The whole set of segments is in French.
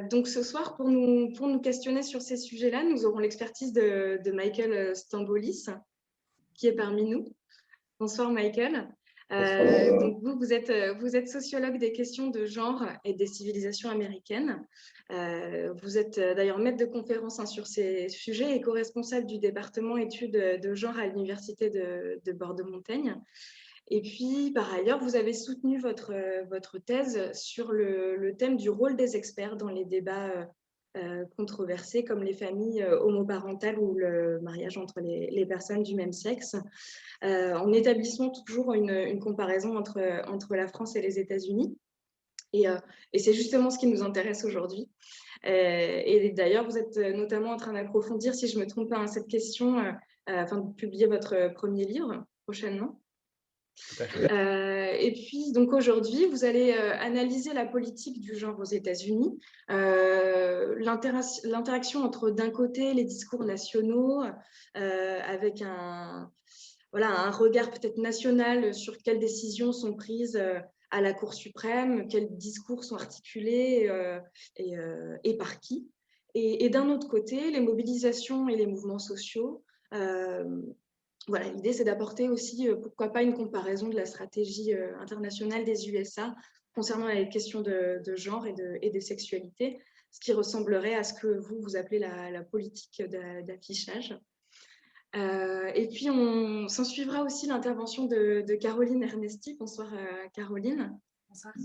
Donc ce soir, pour nous questionner sur ces sujets-là, nous aurons l'expertise de Michael Stambolis, qui est parmi nous. Bonsoir Michael. Donc vous êtes sociologue des questions de genre et des civilisations américaines. Vous êtes d'ailleurs maître de conférences sur ces sujets et co-responsable du département études de genre à l'université de Bordeaux-Montaigne. Et puis, par ailleurs, vous avez soutenu votre thèse sur le thème du rôle des experts dans les débats controversés comme les familles homoparentales ou le mariage entre les personnes du même sexe, en établissant toujours une comparaison entre la France et les États-Unis. Et c'est justement ce qui nous intéresse aujourd'hui. Et d'ailleurs, vous êtes notamment en train d'approfondir, si je ne me trompe pas, cette question afin de publier votre premier livre prochainement. Tout à fait. Et puis, donc aujourd'hui, vous allez analyser la politique du genre aux États-Unis, l'interaction entre, d'un côté, les discours nationaux, avec un regard peut-être national sur quelles décisions sont prises à la Cour suprême, quels discours sont articulés et par qui. Et d'un autre côté, les mobilisations et les mouvements sociaux. Voilà, l'idée, c'est d'apporter aussi, pourquoi pas, une comparaison de la stratégie internationale des USA concernant les questions de genre et de sexualité, ce qui ressemblerait à ce que vous appelez la politique d'affichage. Et puis, s'en suivra aussi l'intervention de Caroline Ernesti. Bonsoir, Caroline. Bonsoir.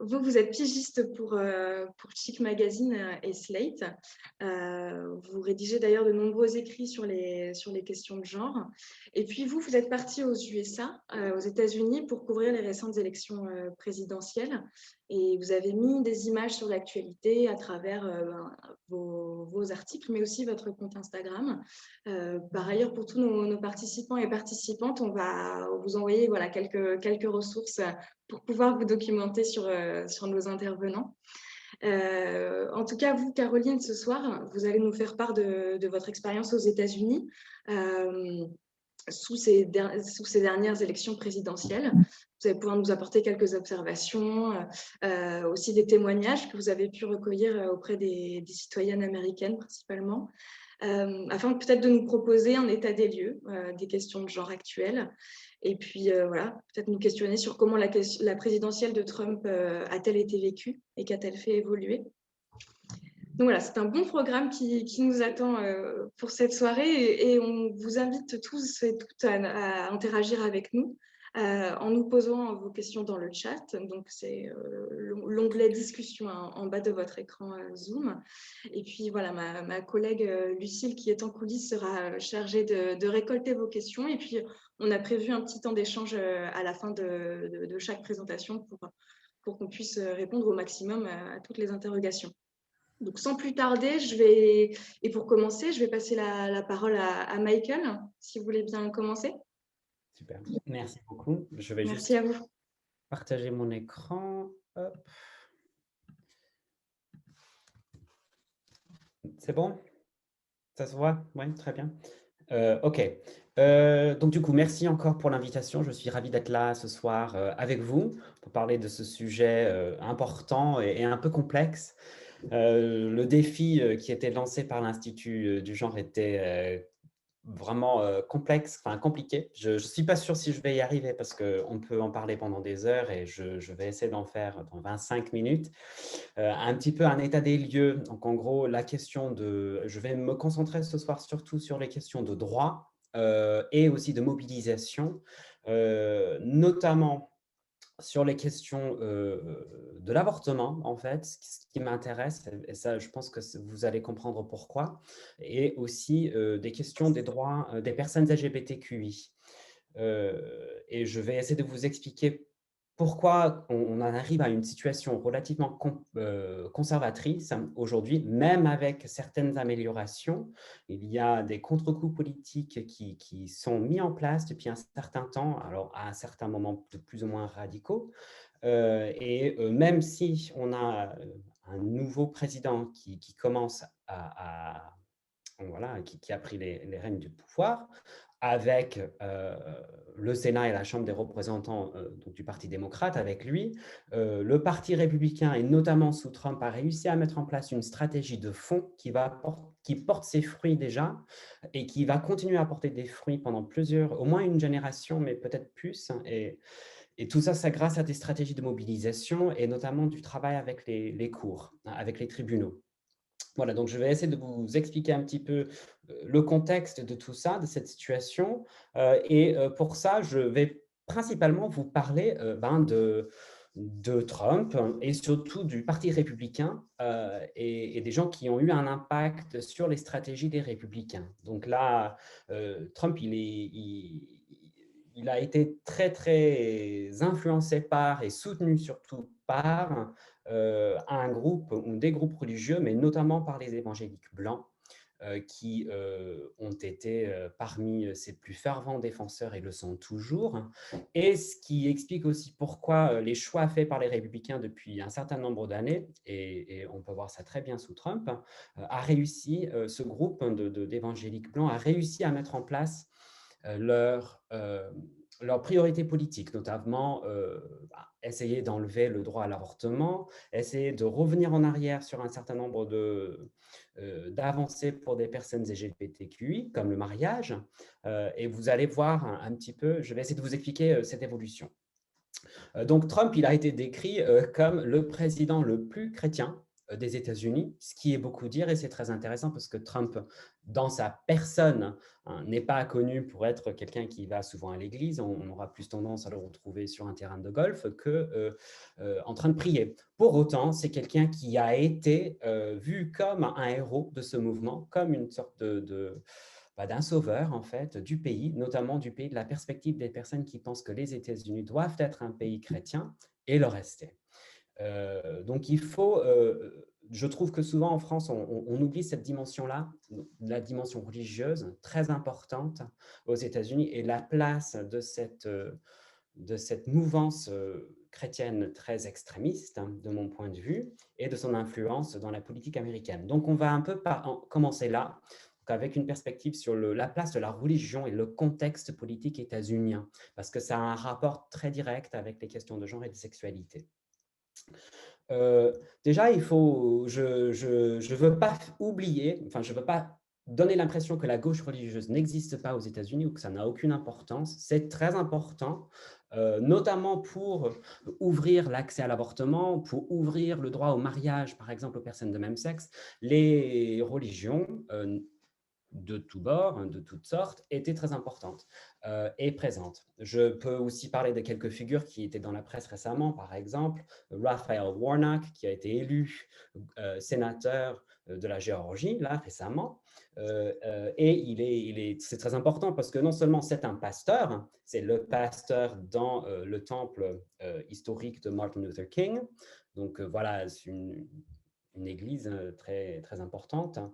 Vous êtes pigiste pour Chic Magazine et Slate. Vous rédigez d'ailleurs de nombreux écrits sur les questions de genre. Et puis vous êtes parti aux USA, aux États-Unis, pour couvrir les récentes élections présidentielles. Et vous avez mis des images sur l'actualité à travers vos articles, mais aussi votre compte Instagram. Par ailleurs, pour tous nos participants et participantes, on va vous envoyer quelques ressources pour pouvoir vous documenter sur nos intervenants. En tout cas, vous, Caroline, ce soir, vous allez nous faire part de votre expérience aux États-Unis sous ces dernières élections présidentielles. Vous allez pouvoir nous apporter quelques observations, aussi des témoignages que vous avez pu recueillir auprès des citoyennes américaines principalement, afin peut-être de nous proposer un état des lieux des questions de genre actuelles. Et puis, peut-être nous questionner sur comment la présidentielle de Trump a-t-elle été vécue et qu'a-t-elle fait évoluer. Donc voilà, c'est un bon programme qui nous attend pour cette soirée et on vous invite tous et toutes à interagir avec nous en nous posant vos questions dans le chat. Donc, c'est l'onglet discussion en bas de votre écran Zoom. Et puis, voilà, ma collègue Lucille, qui est en coulisses, sera chargée de récolter vos questions. Et puis, on a prévu un petit temps d'échange à la fin de chaque présentation pour qu'on puisse répondre au maximum à toutes les interrogations. Donc, sans plus tarder, et pour commencer, je vais passer la parole à Michael, si vous voulez bien commencer. Super, merci beaucoup. Je vais Merci à vous. partager mon écran. Hop. C'est bon? Ça se voit? Oui, très bien. OK. Donc du coup, merci encore pour l'invitation. Je suis ravi d'être là ce soir avec vous pour parler de ce sujet important et un peu complexe. Le défi qui était lancé par l'Institut du genre était vraiment complexe, enfin compliqué. Je ne suis pas sûr si je vais y arriver parce qu'on peut en parler pendant des heures et je vais essayer d'en faire dans 25 minutes. Un petit peu un état des lieux. Donc en gros, je vais me concentrer ce soir surtout sur les questions de droit et aussi de mobilisation, notamment sur les questions de l'avortement, en fait, ce qui m'intéresse, et ça, je pense que vous allez comprendre pourquoi, et aussi des questions des droits des personnes LGBTQI. Et je vais essayer de vous expliquer pourquoi on en arrive à une situation relativement conservatrice aujourd'hui, même avec certaines améliorations. Il y a des contre-coups politiques qui sont mis en place depuis un certain temps, alors à un certain moment de plus ou moins radicaux. Même si on a un nouveau président qui commence voilà, qui a pris les rênes du pouvoir, avec le Sénat et la Chambre des représentants donc du Parti démocrate avec lui. Le Parti républicain, et notamment sous Trump, a réussi à mettre en place une stratégie de fond qui porte ses fruits déjà et qui va continuer à porter des fruits pendant au moins une génération, mais peut-être plus. Et tout ça, c'est grâce à des stratégies de mobilisation et notamment du travail avec les cours, avec les tribunaux. Voilà, donc je vais essayer de vous expliquer un petit peu le contexte de tout ça, de cette situation. Et pour ça, je vais principalement vous parler de Trump et surtout du Parti républicain et des gens qui ont eu un impact sur les stratégies des républicains. Donc là, Trump, il a été très, très influencé par et soutenu surtout par un groupe ou des groupes religieux, mais notamment par les évangéliques blancs, qui ont été parmi ses plus fervents défenseurs et le sont toujours. Et ce qui explique aussi pourquoi les choix faits par les républicains depuis un certain nombre d'années, et on peut voir ça très bien sous Trump, ce groupe d'évangéliques blancs a réussi à mettre en place leurs priorités politiques, notamment essayer d'enlever le droit à l'avortement, essayer de revenir en arrière sur un certain nombre d'avancées pour des personnes LGBTQI, comme le mariage. Et vous allez voir un petit peu, je vais essayer de vous expliquer cette évolution. Donc Trump, il a été décrit comme le président le plus chrétien des États-Unis, ce qui est beaucoup dire et c'est très intéressant parce que Trump, dans sa personne, hein, n'est pas connu pour être quelqu'un qui va souvent à l'église. On aura plus tendance à le retrouver sur un terrain de golf que en train de prier. Pour autant, c'est quelqu'un qui a été vu comme un héros de ce mouvement, comme une sorte d'un sauveur en fait du pays, notamment du pays de la perspective des personnes qui pensent que les États-Unis doivent être un pays chrétien et le rester. Donc je trouve que souvent en France, on oublie cette dimension-là, la dimension religieuse très importante aux États-Unis et la place de cette mouvance chrétienne très extrémiste, hein, de mon point de vue, et de son influence dans la politique américaine. Donc, on va un peu commencer là, avec une perspective sur la place de la religion et le contexte politique états-unien, parce que ça a un rapport très direct avec les questions de genre et de sexualité. Euh, Déjà, je veux pas oublier, enfin, je veux pas donner l'impression que la gauche religieuse n'existe pas aux États-Unis ou que ça n'a aucune importance. C'est très important, notamment pour ouvrir l'accès à l'avortement, pour ouvrir le droit au mariage, par exemple, aux personnes de même sexe. Les religions de tous bords, hein, de toutes sortes, étaient très importantes et présentes. Je peux aussi parler de quelques figures qui étaient dans la presse récemment, par exemple, Raphael Warnock, qui a été élu sénateur de la Géorgie, là, récemment. Et c'est très important parce que non seulement c'est un pasteur, c'est le pasteur dans le temple historique de Martin Luther King. Donc voilà, c'est une église très, très importante, hein,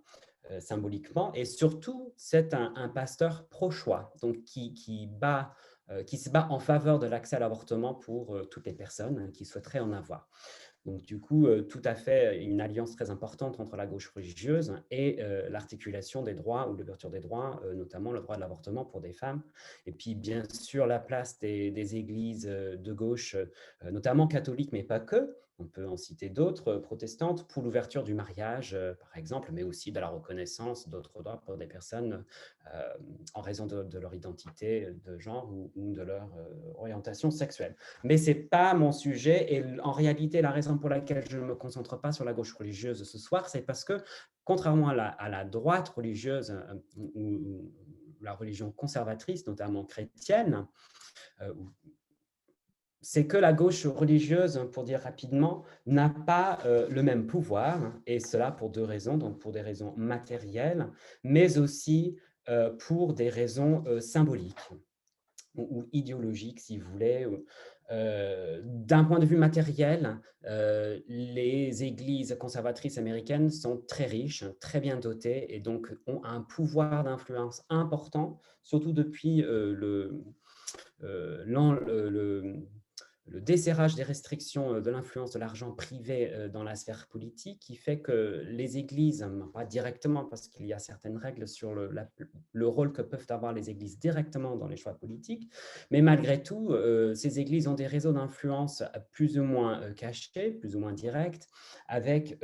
symboliquement. Et surtout, c'est un pasteur pro-choix, donc qui se bat en faveur de l'accès à l'avortement pour toutes les personnes qui souhaiteraient en avoir. Donc, du coup, tout à fait une alliance très importante entre la gauche religieuse et l'articulation des droits ou l'ouverture des droits, notamment le droit de l'avortement pour des femmes. Et puis, bien sûr, la place des églises de gauche, notamment catholiques, mais pas que. On peut en citer d'autres, protestantes, pour l'ouverture du mariage, par exemple, mais aussi de la reconnaissance d'autres droits pour des personnes en raison de leur identité de genre ou de leur orientation sexuelle. Mais ce n'est pas mon sujet et en réalité, la raison pour laquelle je ne me concentre pas sur la gauche religieuse ce soir, c'est parce que, contrairement à la droite religieuse ou la religion conservatrice, notamment chrétienne, c'est que la gauche religieuse, pour dire rapidement, n'a pas le même pouvoir, et cela pour deux raisons, donc pour des raisons matérielles, mais aussi pour des raisons symboliques ou idéologiques, si vous voulez. D'un point de vue matériel, les églises conservatrices américaines sont très riches, très bien dotées, et donc ont un pouvoir d'influence important, surtout depuis le desserrage des restrictions de l'influence de l'argent privé dans la sphère politique, qui fait que les églises, pas directement parce qu'il y a certaines règles sur le rôle que peuvent avoir les églises directement dans les choix politiques, mais malgré tout, ces églises ont des réseaux d'influence plus ou moins cachés, plus ou moins directs, avec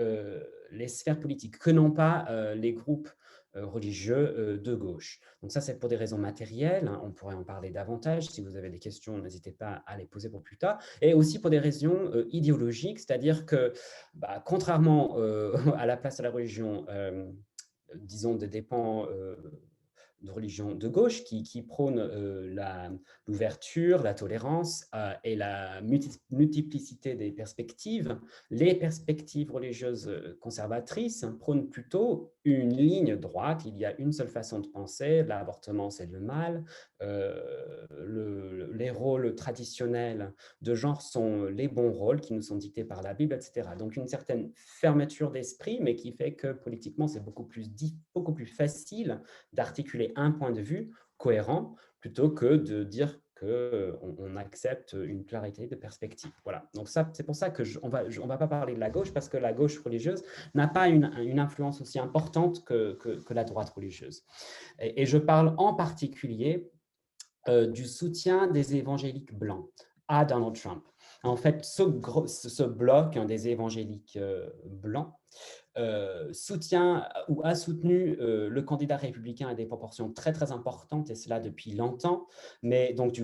les sphères politiques, que n'ont pas les groupes religieux de gauche. Donc ça, c'est pour des raisons matérielles, hein, on pourrait en parler davantage. Si vous avez des questions, n'hésitez pas à les poser pour plus tard. Et aussi pour des raisons idéologiques, c'est-à-dire que, contrairement à la place de la religion, disons, des dépens de religion de gauche qui prône l'ouverture, la tolérance et la multiplicité des perspectives. Les perspectives religieuses conservatrices prônent plutôt une ligne droite. Il y a une seule façon de penser, l'avortement c'est le mal, les rôles traditionnels de genre sont les bons rôles qui nous sont dictés par la Bible, etc. Donc une certaine fermeture d'esprit, mais qui fait que politiquement c'est beaucoup plus facile d'articuler un point de vue cohérent plutôt que de dire qu'on accepte une clarité de perspective. Voilà. Donc ça, c'est pour ça que on va pas parler de la gauche, parce que la gauche religieuse n'a pas une influence aussi importante que la droite religieuse. Et je parle en particulier du soutien des évangéliques blancs à Donald Trump. En fait, ce bloc des évangéliques blancs soutient ou a soutenu le candidat républicain à des proportions très très importantes, et cela depuis longtemps, mais donc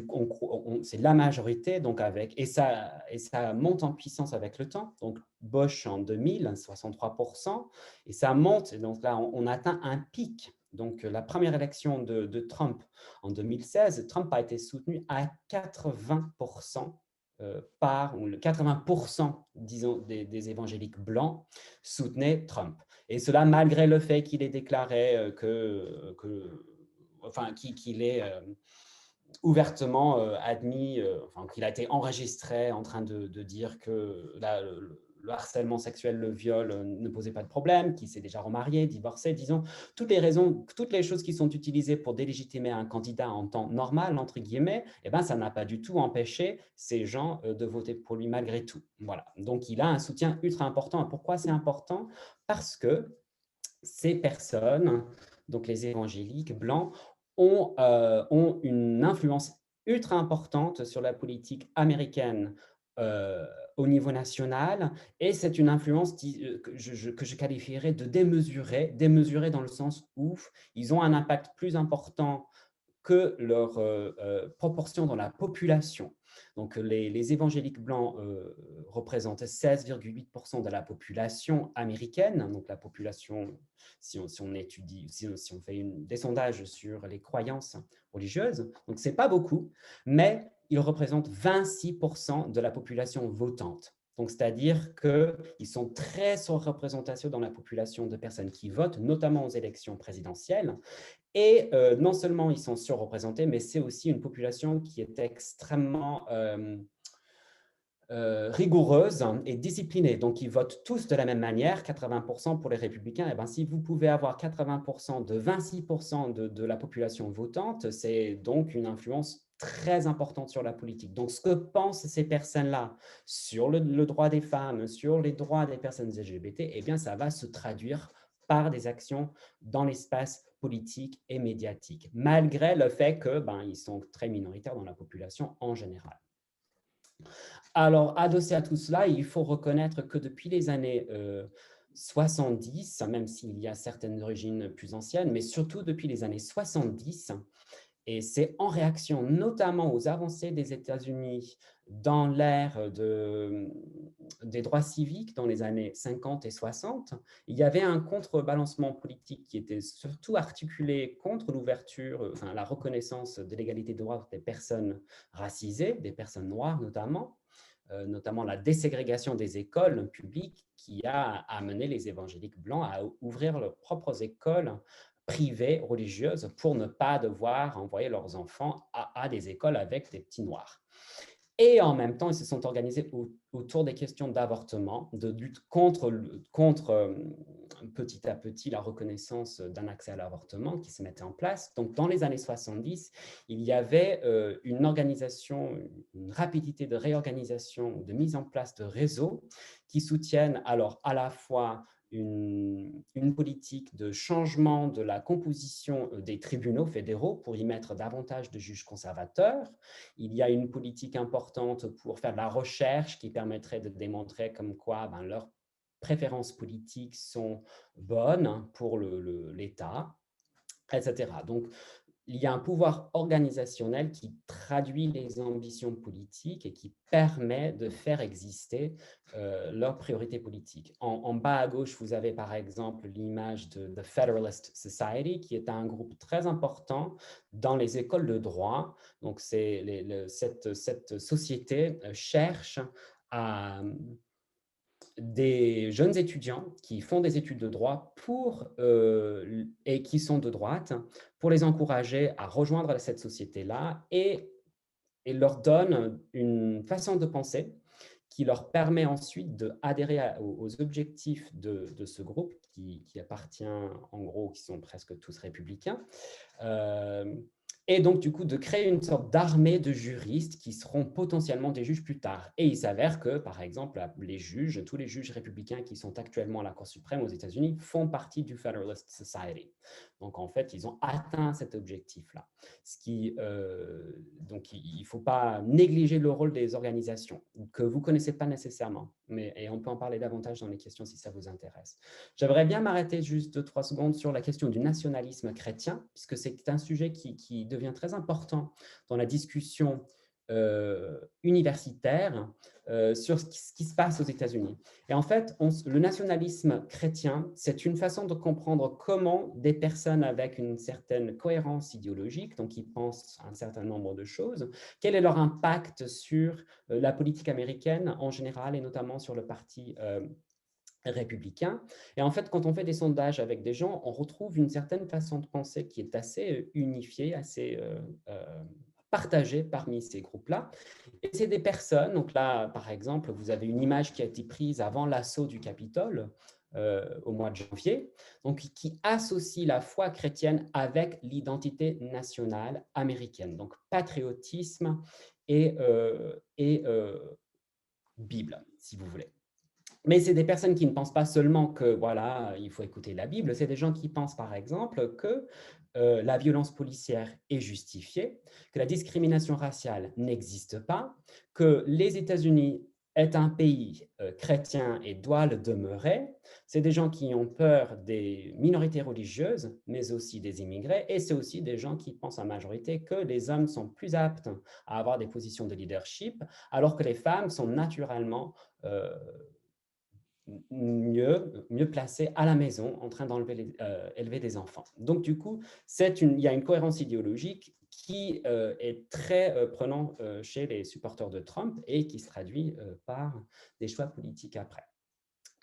c'est la majorité, donc et ça monte en puissance avec le temps. Donc Bush en 2000, 63%, et ça monte, et donc là on atteint un pic. Donc la première élection de Trump en 2016, Trump a été soutenu à 80% par 80%, disons, des évangéliques blancs soutenaient Trump. Et cela malgré le fait qu'il ait déclaré qu'il est ouvertement admis, qu'il a été enregistré en train de dire que le harcèlement sexuel, le viol ne posait pas de problème, qu'il s'est déjà remarié, divorcé, disons, toutes les choses qui sont utilisées pour délégitimer un candidat en temps normal, entre guillemets, eh ben, ça n'a pas du tout empêché ces gens de voter pour lui malgré tout. Voilà. Donc, il a un soutien ultra important. Et pourquoi c'est important? Parce que ces personnes, donc les évangéliques blancs, ont une influence ultra importante sur la politique américaine au niveau national, et c'est une influence que je qualifierais de démesurée dans le sens où ils ont un impact plus important que leur proportion dans la population. Donc, les évangéliques blancs représentent 16,8% de la population américaine. Donc, la population, si on étudie, si on fait des sondages sur les croyances religieuses, donc c'est pas beaucoup, mais ils représentent 26% de la population votante. Donc, c'est-à-dire qu'ils sont très surreprésentés dans la population de personnes qui votent, notamment aux élections présidentielles. Et non seulement ils sont surreprésentés, mais c'est aussi une population qui est extrêmement rigoureuse et disciplinée. Donc, ils votent tous de la même manière, 80% pour les républicains. Et ben, si vous pouvez avoir 80% de 26% de la population votante, c'est donc une influence très importante sur la politique. Donc, ce que pensent ces personnes-là sur le droit des femmes, sur les droits des personnes LGBT, eh bien, ça va se traduire par des actions dans l'espace politique et médiatique, malgré le fait qu'ils sont très minoritaires dans la population en général. Alors, adossé à tout cela, il faut reconnaître que depuis les années 70, même s'il y a certaines origines plus anciennes, mais surtout depuis les années 70, et c'est en réaction notamment aux avancées des États-Unis dans l'ère des droits civiques dans les années 50 et 60, il y avait un contrebalancement politique qui était surtout articulé contre l'ouverture, la reconnaissance de l'égalité de droits des personnes racisées, des personnes noires notamment la déségrégation des écoles publiques qui a amené les évangéliques blancs à ouvrir leurs propres écoles privées religieuses pour ne pas devoir envoyer leurs enfants à des écoles avec des petits noirs. Et en même temps, ils se sont organisés autour des questions d'avortement, de lutte contre petit à petit la reconnaissance d'un accès à l'avortement qui se mettait en place. Donc, dans les années 70, il y avait une organisation, une rapidité de réorganisation, de mise en place de réseaux qui soutiennent alors à la fois une politique de changement de la composition des tribunaux fédéraux pour y mettre davantage de juges conservateurs. Il y a une politique importante pour faire de la recherche qui permettrait de démontrer comme quoi leurs préférences politiques sont bonnes pour l'État, etc. Donc, il y a un pouvoir organisationnel qui traduit les ambitions politiques et qui permet de faire exister leurs priorités politiques. En bas à gauche, vous avez par exemple l'image de The Federalist Society, qui est un groupe très important dans les écoles de droit. Donc, cette société cherche à des jeunes étudiants qui font des études de droit et qui sont de droite, pour les encourager à rejoindre cette société-là et leur donne une façon de penser qui leur permet ensuite d'adhérer aux objectifs de ce groupe qui appartient, en gros, qui sont presque tous républicains. Et donc, du coup, de créer une sorte d'armée de juristes qui seront potentiellement des juges plus tard. Et il s'avère que, par exemple, tous les juges républicains qui sont actuellement à la Cour suprême aux États-Unis font partie du Federalist Society. Donc, en fait, ils ont atteint cet objectif-là. Donc, il ne faut pas négliger le rôle des organisations que vous ne connaissez pas nécessairement. Et on peut en parler davantage dans les questions si ça vous intéresse. J'aimerais bien m'arrêter juste 2-3 secondes sur la question du nationalisme chrétien, puisque c'est un sujet qui devient très important dans la discussion universitaire sur ce qui se passe aux États-Unis. Et en fait, le nationalisme chrétien, c'est une façon de comprendre comment des personnes avec une certaine cohérence idéologique, donc qui pensent un certain nombre de choses, quel est leur impact sur la politique américaine en général et notamment sur le parti républicain. Et en fait, quand on fait des sondages avec des gens, on retrouve une certaine façon de penser qui est assez unifiée, assez partagée parmi ces groupes-là. Et c'est des personnes, donc là, par exemple, vous avez une image qui a été prise avant l'assaut du Capitole au mois de janvier, donc qui associe la foi chrétienne avec l'identité nationale américaine, donc patriotisme et Bible, si vous voulez. Mais c'est des personnes qui ne pensent pas seulement que, voilà, il faut écouter la Bible, c'est des gens qui pensent, par exemple, que la violence policière est justifiée, que la discrimination raciale n'existe pas, que les États-Unis est un pays chrétien et doit le demeurer. C'est des gens qui ont peur des minorités religieuses, mais aussi des immigrés, et c'est aussi des gens qui pensent en majorité que les hommes sont plus aptes à avoir des positions de leadership, alors que les femmes sont naturellement mieux placé à la maison en train d'élever des enfants. Donc, du coup, il y a une cohérence idéologique qui est très prenant chez les supporters de Trump et qui se traduit par des choix politiques après.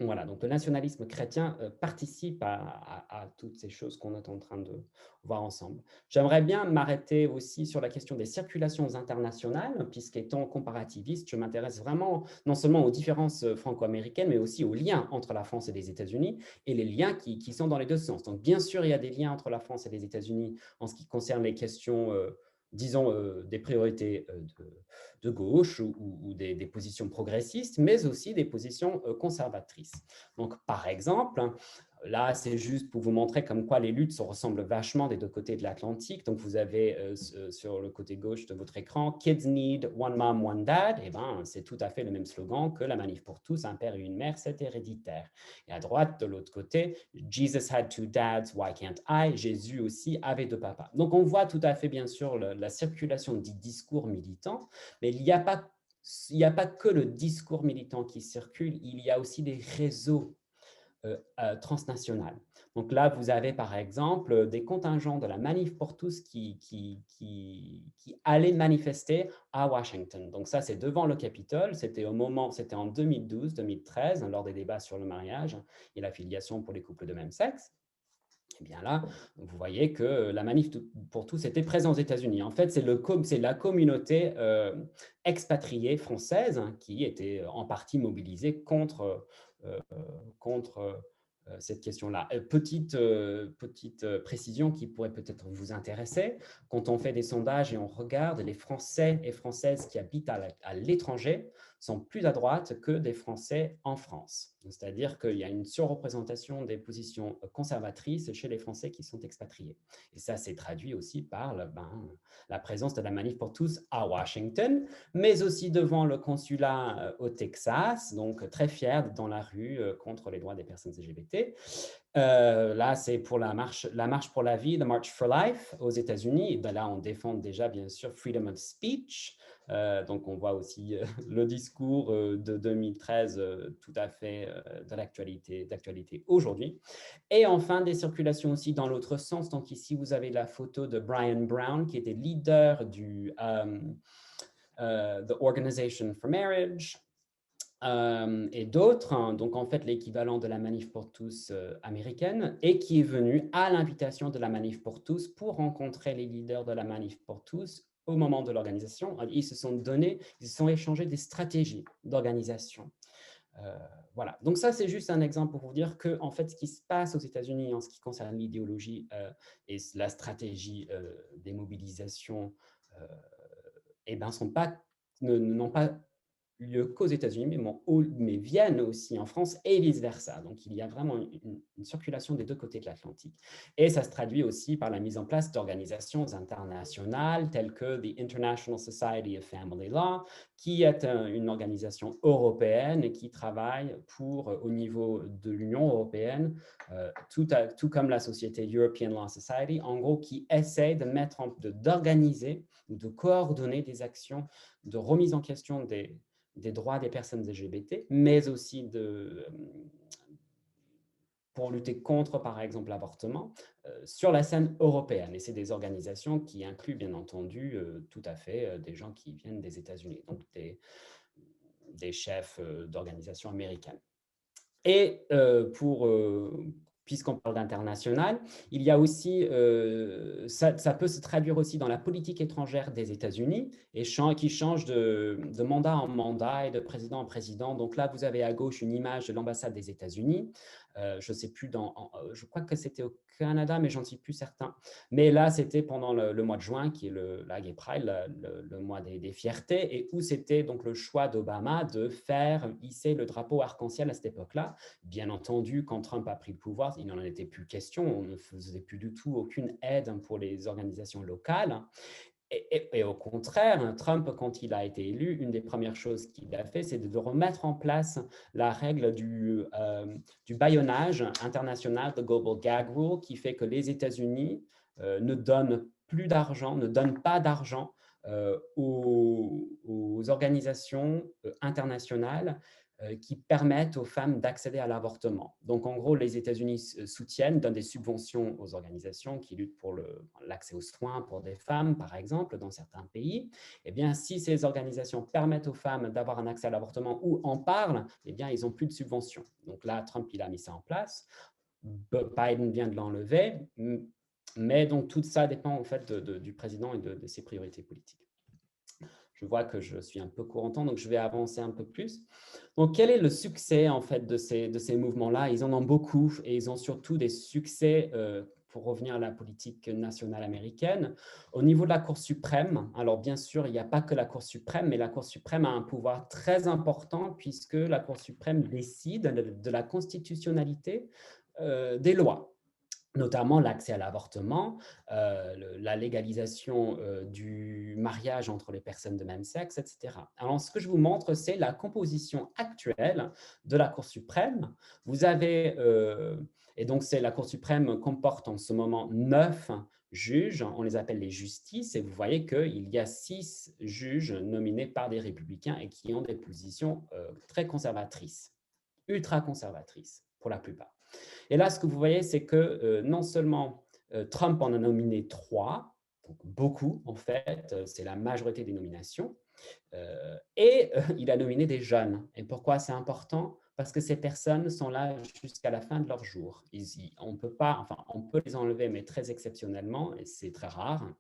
Voilà, donc le nationalisme chrétien participe à toutes ces choses qu'on est en train de voir ensemble. J'aimerais bien m'arrêter aussi sur la question des circulations internationales, puisqu'étant comparativiste, je m'intéresse vraiment non seulement aux différences franco-américaines, mais aussi aux liens entre la France et les États-Unis, et les liens qui sont dans les deux sens. Donc bien sûr, il y a des liens entre la France et les États-Unis en ce qui concerne les questions disons, des priorités de gauche ou des positions progressistes, mais aussi des positions conservatrices. Donc, par exemple, là, c'est juste pour vous montrer comme quoi les luttes se ressemblent vachement des deux côtés de l'Atlantique. Donc, vous avez sur le côté gauche de votre écran, Kids need one mom, one dad. Eh bien, c'est tout à fait le même slogan que la manif pour tous, un père et une mère, c'est héréditaire. Et à droite, de l'autre côté, Jesus had two dads, why can't I? Jésus aussi avait deux papas. Donc, on voit tout à fait, bien sûr, la circulation du discours militant, mais il n'y a pas que le discours militant qui circule, il y a aussi des réseaux transnationales. Donc là, vous avez par exemple des contingents de la Manif pour tous qui allaient manifester à Washington. Donc ça, c'est devant le Capitole. C'était en 2012-2013, lors des débats sur le mariage et la filiation pour les couples de même sexe. Eh bien là, vous voyez que la manif pour tous était présente aux États-Unis. En fait, c'est la communauté expatriée française, hein, qui était en partie mobilisée euh, contre cette question-là. Petite précision qui pourrait peut-être vous intéresser. Quand on fait des sondages et on regarde, les Français et Françaises qui habitent à l'étranger sont plus à droite que des Français en France. C'est-à-dire qu'il y a une surreprésentation des positions conservatrices chez les Français qui sont expatriés. Et ça s'est traduit aussi par la présence de la Manif pour tous à Washington, mais aussi devant le consulat au Texas, donc très fier dans la rue contre les droits des personnes LGBT. Là, c'est pour la marche pour la vie, the March for Life aux États-Unis. Ben là, on défend déjà, bien sûr, freedom of speech. Donc, on voit aussi le discours de 2013 tout à fait d'actualité aujourd'hui. Et enfin, des circulations aussi dans l'autre sens. Donc, ici, vous avez la photo de Brian Brown, qui était leader du The Organization for Marriage, et d'autres, hein, donc en fait l'équivalent de la Manif pour tous américaine, et qui est venu à l'invitation de la Manif pour tous pour rencontrer les leaders de la Manif pour tous au moment de l'organisation. Ils se sont échangés des stratégies d'organisation. Voilà, donc ça c'est juste un exemple pour vous dire que en fait ce qui se passe aux États-Unis en ce qui concerne l'idéologie et la stratégie des mobilisations, eh ben, n'ont pas lieu qu'aux États-Unis, mais viennent aussi en France et vice-versa. Donc, il y a vraiment une circulation des deux côtés de l'Atlantique. Et ça se traduit aussi par la mise en place d'organisations internationales telles que the International Society of Family Law, qui est une organisation européenne et qui travaille au niveau de l'Union européenne, tout comme la société European Law Society, en gros, qui essaie d'organiser ou de coordonner des actions de remise en question des droits des personnes LGBT, mais aussi pour lutter contre, par exemple, l'avortement, sur la scène européenne. Et c'est des organisations qui incluent, bien entendu, tout à fait des gens qui viennent des États-Unis, donc des chefs d'organisations américaines. Et puisqu'on parle d'international, il y a aussi, ça peut se traduire aussi dans la politique étrangère des États-Unis et qui change de mandat en mandat et de président en président. Donc là, vous avez à gauche une image de l'ambassade des États-Unis. Je ne sais plus, je crois que c'était au Canada, mais j'en suis plus certain. Mais là, c'était pendant le mois de juin, qui est la Gay Pride, le mois des fiertés, et où c'était donc le choix d'Obama de faire hisser le drapeau arc-en-ciel à cette époque-là. Bien entendu, quand Trump a pris le pouvoir, il n'en était plus question. On ne faisait plus du tout aucune aide pour les organisations locales. Et au contraire, Trump, quand il a été élu, une des premières choses qu'il a fait, c'est de remettre en place la règle du bâillonnage international, the Global Gag Rule, qui fait que les États-Unis ne donnent plus d'argent, ne donnent pas d'argent aux organisations internationales qui permettent aux femmes d'accéder à l'avortement. Donc, en gros, les États-Unis donnent des subventions aux organisations qui luttent pour l'accès aux soins pour des femmes, par exemple, dans certains pays. Eh bien, si ces organisations permettent aux femmes d'avoir un accès à l'avortement ou en parlent, eh bien, ils n'ont plus de subventions. Donc là, Trump, il a mis ça en place. Biden vient de l'enlever. Mais donc, tout ça dépend en fait du président et de ses priorités politiques. Je vois que je suis un peu court en temps, donc je vais avancer un peu plus. Donc, quel est le succès en fait de ces mouvements-là? Ils en ont beaucoup et ils ont surtout des succès, pour revenir à la politique nationale américaine, au niveau de la Cour suprême. Alors, bien sûr, il n'y a pas que la Cour suprême, mais la Cour suprême a un pouvoir très important puisque la Cour suprême décide de la constitutionnalité des lois, notamment l'accès à l'avortement, la légalisation du mariage entre les personnes de même sexe, etc. Alors, ce que je vous montre, c'est la composition actuelle de la Cour suprême. Vous avez, et donc la Cour suprême comporte en ce moment 9 juges, on les appelle les justices, et vous voyez qu'il y a 6 juges nominés par des républicains et qui ont des positions très conservatrices, ultra conservatrices pour la plupart. Et là, ce que vous voyez, c'est que non seulement Trump en a nominé 3, donc beaucoup en fait, c'est la majorité des nominations, et il a nominé des jeunes. Et pourquoi c'est important? parce que ces personnes sont là jusqu'à la fin de leur jour. On peut pas, enfin, on peut les enlever, mais très exceptionnellement, et c'est très rare.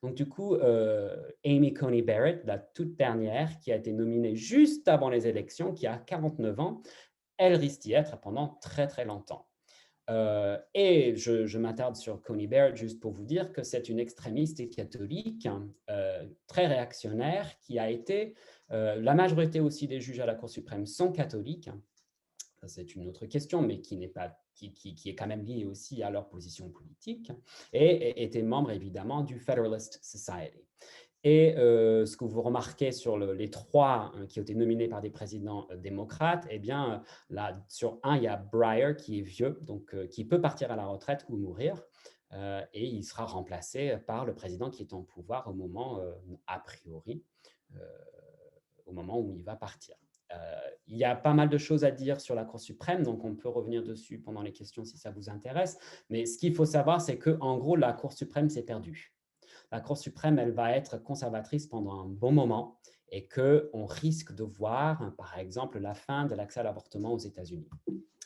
Donc, du coup, Amy Coney Barrett, la toute dernière, qui a été nominée juste avant les élections, qui a 49 ans, elle risque d'y être pendant très, très longtemps. Et je m'attarde sur Coney Barrett juste pour vous dire que c'est une extrémiste catholique très réactionnaire qui a été, la majorité aussi des juges à la Cour suprême sont catholiques. Ça, c'est une autre question, mais qui n'est pas, qui est quand même liée aussi à leur position politique, et était membre évidemment du Federalist Society. Et ce que vous remarquez sur les trois qui ont été nominés par des présidents démocrates, eh bien, là, sur un, il y a Breyer qui est vieux, donc qui peut partir à la retraite ou mourir, et il sera remplacé par le président qui est en pouvoir au moment, a priori, au moment où il va partir. Il y a pas mal de choses à dire sur la Cour suprême, donc on peut revenir dessus pendant les questions si ça vous intéresse. Mais ce qu'il faut savoir, c'est qu'en gros, la Cour suprême s'est perdue. La Cour suprême, elle va être conservatrice pendant un bon moment et qu'on risque de voir, par exemple, la fin de l'accès à l'avortement aux États-Unis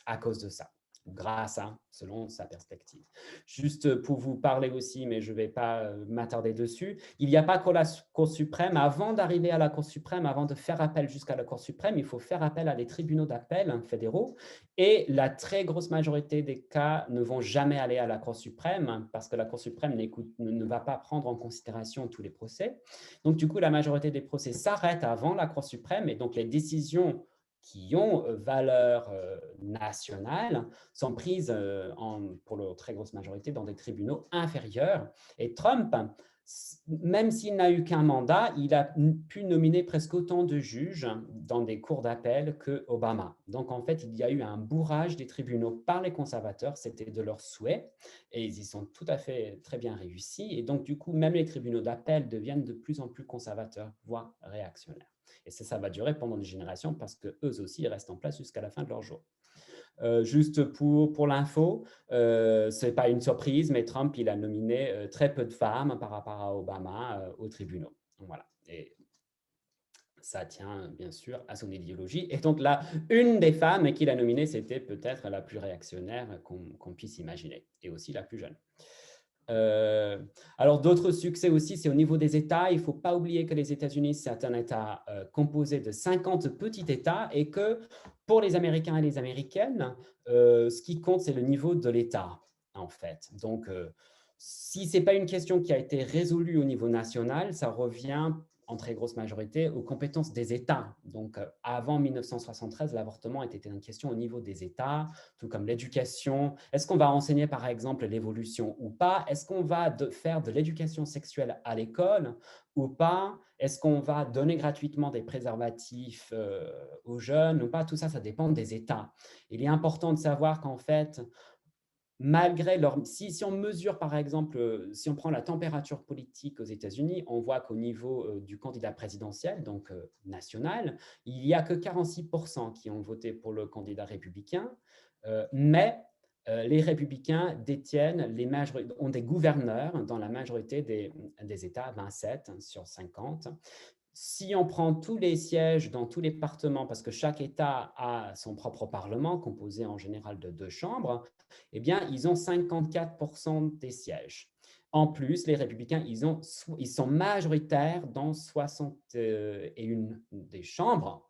à cause de ça, grâce à, selon sa perspective. Juste pour vous parler aussi, mais je ne vais pas m'attarder dessus, il n'y a pas que la Cour suprême. Avant d'arriver à la Cour suprême, avant de faire appel jusqu'à la Cour suprême, il faut faire appel à des tribunaux d'appel fédéraux, et la très grosse majorité des cas ne vont jamais aller à la Cour suprême parce que la Cour suprême ne va pas prendre en considération tous les procès. Donc, du coup, la majorité des procès s'arrêtent avant la Cour suprême, et donc les décisions qui ont valeur nationale sont prises pour la très grosse majorité dans des tribunaux inférieurs. Et Trump, même s'il n'a eu qu'un mandat, il a pu nominer presque autant de juges dans des cours d'appel que Obama. Donc, en fait, il y a eu un bourrage des tribunaux par les conservateurs. C'était de leur souhait et ils y sont tout à fait très bien réussis. Et donc, du coup, même les tribunaux d'appel deviennent de plus en plus conservateurs, voire réactionnaires. Et ça va durer pendant des générations parce qu'eux aussi, ils restent en place jusqu'à la fin de leur jour. Juste pour l'info, ce n'est pas une surprise, mais Trump, il a nominé très peu de femmes par rapport à Obama aux tribunaux. Voilà. Et ça tient bien sûr à son idéologie. Et donc là, une des femmes qu'il a nominées, c'était peut-être la plus réactionnaire qu'on puisse imaginer, et aussi la plus jeune. Alors, d'autres succès aussi, c'est au niveau des États. Il ne faut pas oublier que les États-Unis, c'est un État composé de 50 petits États et que pour les Américains et les Américaines, ce qui compte, c'est le niveau de l'État, en fait. Donc, si ce n'est pas une question qui a été résolue au niveau national, ça revient en très grosse majorité aux compétences des États. Donc, avant 1973, l'avortement était une question au niveau des États, tout comme l'éducation. Est-ce qu'on va enseigner, par exemple, l'évolution ou pas? Est-ce qu'on va faire de l'éducation sexuelle à l'école ou pas? Est-ce qu'on va donner gratuitement des préservatifs aux jeunes ou pas? Tout ça, ça dépend des États. Il est important de savoir qu'en fait, malgré leur… Si on mesure, par exemple, si on prend la température politique aux États-Unis, on voit qu'au niveau du candidat présidentiel, donc national, il n'y a que 46% qui ont voté pour le candidat républicain, mais les républicains détiennent, ont des gouverneurs dans la majorité des États, 27 sur 50. Si on prend tous les sièges dans tous les départements, parce que chaque État a son propre parlement, composé en général de 2 chambres, eh bien, ils ont 54% des sièges. En plus, les républicains, ils sont majoritaires dans 61 des chambres.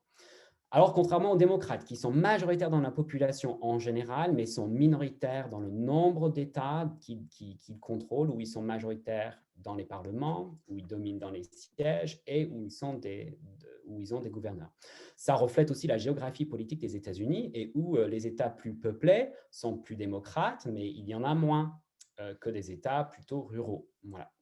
Alors, contrairement aux démocrates, qui sont majoritaires dans la population en général, mais sont minoritaires dans le nombre d'États qu'ils contrôlent, où ils sont majoritaires dans les parlements, où ils dominent dans les sièges et où ils ont des gouverneurs. Ça reflète aussi la géographie politique des États-Unis et où les États plus peuplés sont plus démocrates, mais il y en a moins que des États plutôt ruraux. Voilà.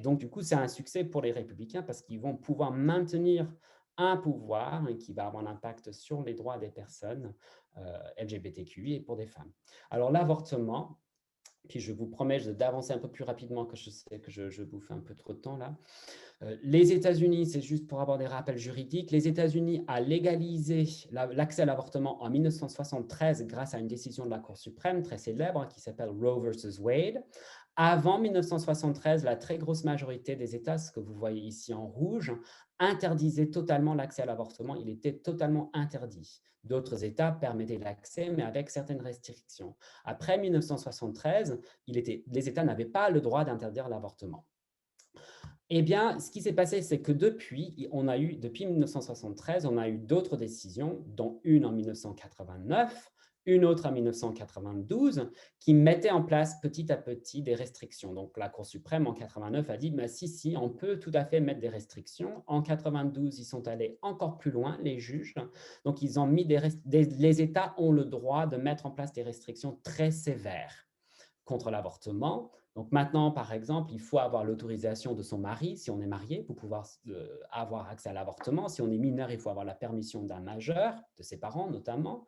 Donc, du coup, c'est un succès pour les républicains parce qu'ils vont pouvoir maintenir un pouvoir qui va avoir un impact sur les droits des personnes LGBTQI et pour des femmes. Alors, l'avortement, puis je vous promets d'avancer un peu plus rapidement, que je sais que je bouffe un peu trop de temps là. Les États-Unis, c'est juste pour avoir des rappels juridiques, les États-Unis a légalisé l'accès à l'avortement en 1973 grâce à une décision de la Cour suprême très célèbre qui s'appelle Roe versus Wade. Avant 1973, la très grosse majorité des États, ce que vous voyez ici en rouge, interdisaient totalement l'accès à l'avortement. Il était totalement interdit. D'autres États permettaient l'accès, mais avec certaines restrictions. Après 1973, les États n'avaient pas le droit d'interdire l'avortement. Eh bien, ce qui s'est passé, c'est que depuis 1973, on a eu d'autres décisions, dont une en 1989, une autre en 1992, qui mettaient en place petit à petit des restrictions. Donc, la Cour suprême en 89 a dit, bah, si, on peut tout à fait mettre des restrictions. En 92, ils sont allés encore plus loin, les juges. Donc, ils ont mis les États ont le droit de mettre en place des restrictions très sévères contre l'avortement. Donc maintenant, par exemple, il faut avoir l'autorisation de son mari, si on est marié, pour pouvoir avoir accès à l'avortement. Si on est mineur, il faut avoir la permission d'un majeur, de ses parents notamment.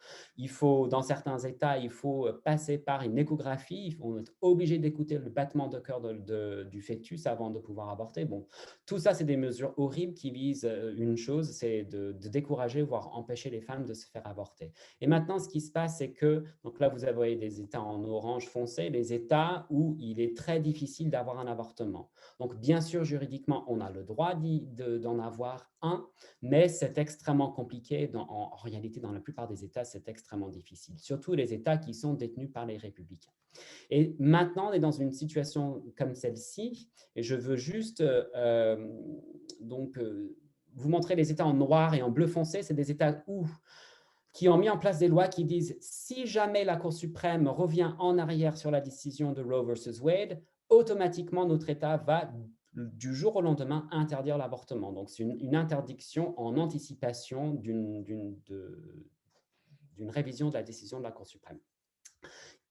Dans certains États, il faut passer par une échographie. On est obligé d'écouter le battement de cœur du fœtus avant de pouvoir avorter. Bon, tout ça, c'est des mesures horribles qui visent une chose, c'est de décourager, voire empêcher les femmes de se faire avorter. Et maintenant, ce qui se passe, c'est que, donc là, vous avez des États en orange foncé, les États où il est très difficile d'avoir un avortement. Donc, bien sûr, juridiquement, on a le droit d'en avoir un, mais c'est extrêmement compliqué. En réalité, dans la plupart des États, c'est extrêmement difficile, surtout les États qui sont détenus par les républicains. Et maintenant, on est dans une situation comme celle-ci, et je veux juste vous montrer les États en noir et en bleu foncé. C'est des États qui ont mis en place des lois qui disent si jamais la Cour suprême revient en arrière sur la décision de Roe versus Wade, automatiquement notre État va du jour au lendemain interdire l'avortement. Donc c'est une interdiction en anticipation d'une révision de la décision de la Cour suprême.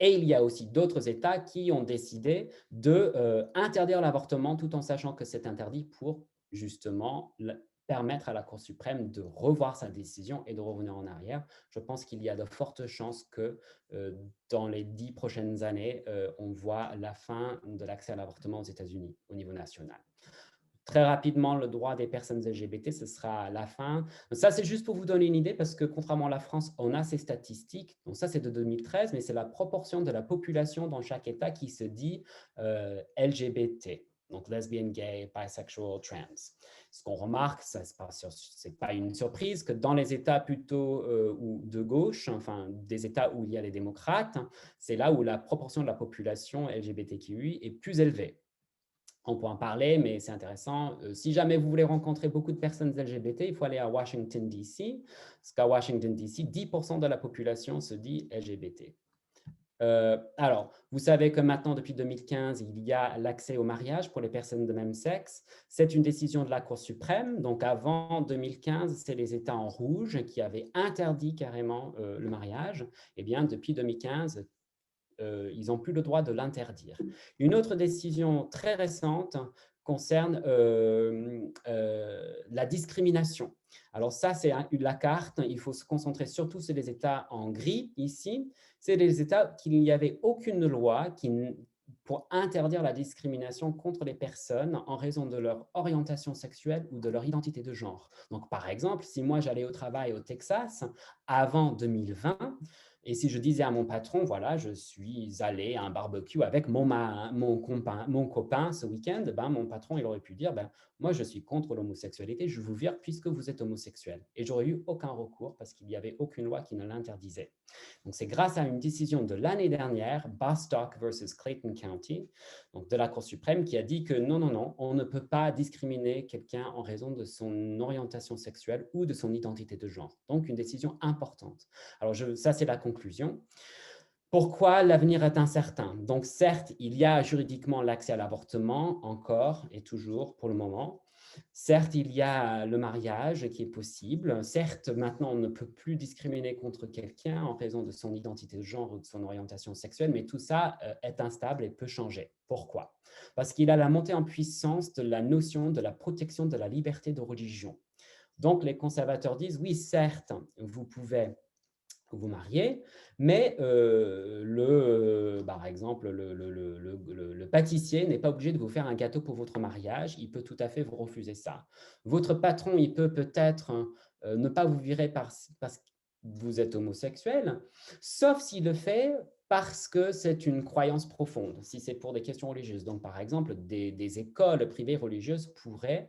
Et il y a aussi d'autres États qui ont décidé d'interdire l'avortement tout en sachant que c'est interdit pour justement permettre à la Cour suprême de revoir sa décision et de revenir en arrière. Je pense qu'il y a de fortes chances que dans les 10 prochaines années, on voit la fin de l'accès à l'avortement aux États-Unis au niveau national. Très rapidement, le droit des personnes LGBT, ce sera la fin. Ça, c'est juste pour vous donner une idée, parce que contrairement à la France, on a ces statistiques. Donc ça, c'est de 2013, mais c'est la proportion de la population dans chaque État qui se dit LGBT. Donc lesbian, gay, bisexual, trans. Ce qu'on remarque, ce n'est pas une surprise, que dans les États plutôt de gauche, enfin des États où il y a les démocrates, c'est là où la proportion de la population LGBTQI est plus élevée. On peut en parler, mais c'est intéressant. Si jamais vous voulez rencontrer beaucoup de personnes LGBT, il faut aller à Washington, D.C. Parce qu'à Washington, D.C., 10% de la population se dit LGBT. Alors, vous savez que maintenant, depuis 2015, il y a l'accès au mariage pour les personnes de même sexe. C'est une décision de la Cour suprême. Donc, avant 2015, c'est les États en rouge qui avaient interdit carrément le mariage. Eh bien, depuis 2015, ils n'ont plus le droit de l'interdire. Une autre décision très récente concerne la discrimination. Alors ça, c'est la carte. Il faut se concentrer surtout sur les États en gris ici. C'est les États qu'il n'y avait aucune loi pour interdire la discrimination contre les personnes en raison de leur orientation sexuelle ou de leur identité de genre. Donc, par exemple, si moi j'allais au travail au Texas avant 2020, et si je disais à mon patron, voilà, je suis allé à un barbecue avec mon copain ce week-end, ben, mon patron, il aurait pu dire, ben, moi, je suis contre l'homosexualité, je vous vire puisque vous êtes homosexuel. Et j'aurais eu aucun recours parce qu'il n'y avait aucune loi qui ne l'interdisait. Donc, c'est grâce à une décision de l'année dernière, Bostock versus Clayton County, donc de la Cour suprême, qui a dit que non, on ne peut pas discriminer quelqu'un en raison de son orientation sexuelle ou de son identité de genre. Donc, une décision importante. Alors, ça, c'est la conclusion. Pourquoi l'avenir est incertain? Donc, certes, il y a juridiquement l'accès à l'avortement, encore et toujours pour le moment. Certes, il y a le mariage qui est possible. Certes, maintenant, on ne peut plus discriminer contre quelqu'un en raison de son identité de genre ou de son orientation sexuelle, mais tout ça est instable et peut changer. Pourquoi? Parce qu'il y a la montée en puissance de la notion de la protection de la liberté de religion. Donc, les conservateurs disent, oui, certes, vous pouvez vous marier, mais par exemple, le pâtissier n'est pas obligé de vous faire un gâteau pour votre mariage, il peut tout à fait vous refuser ça. Votre patron, il peut peut-être ne pas vous virer parce que vous êtes homosexuel, sauf s'il le fait parce que c'est une croyance profonde, si c'est pour des questions religieuses. Donc, par exemple, des écoles privées religieuses pourraient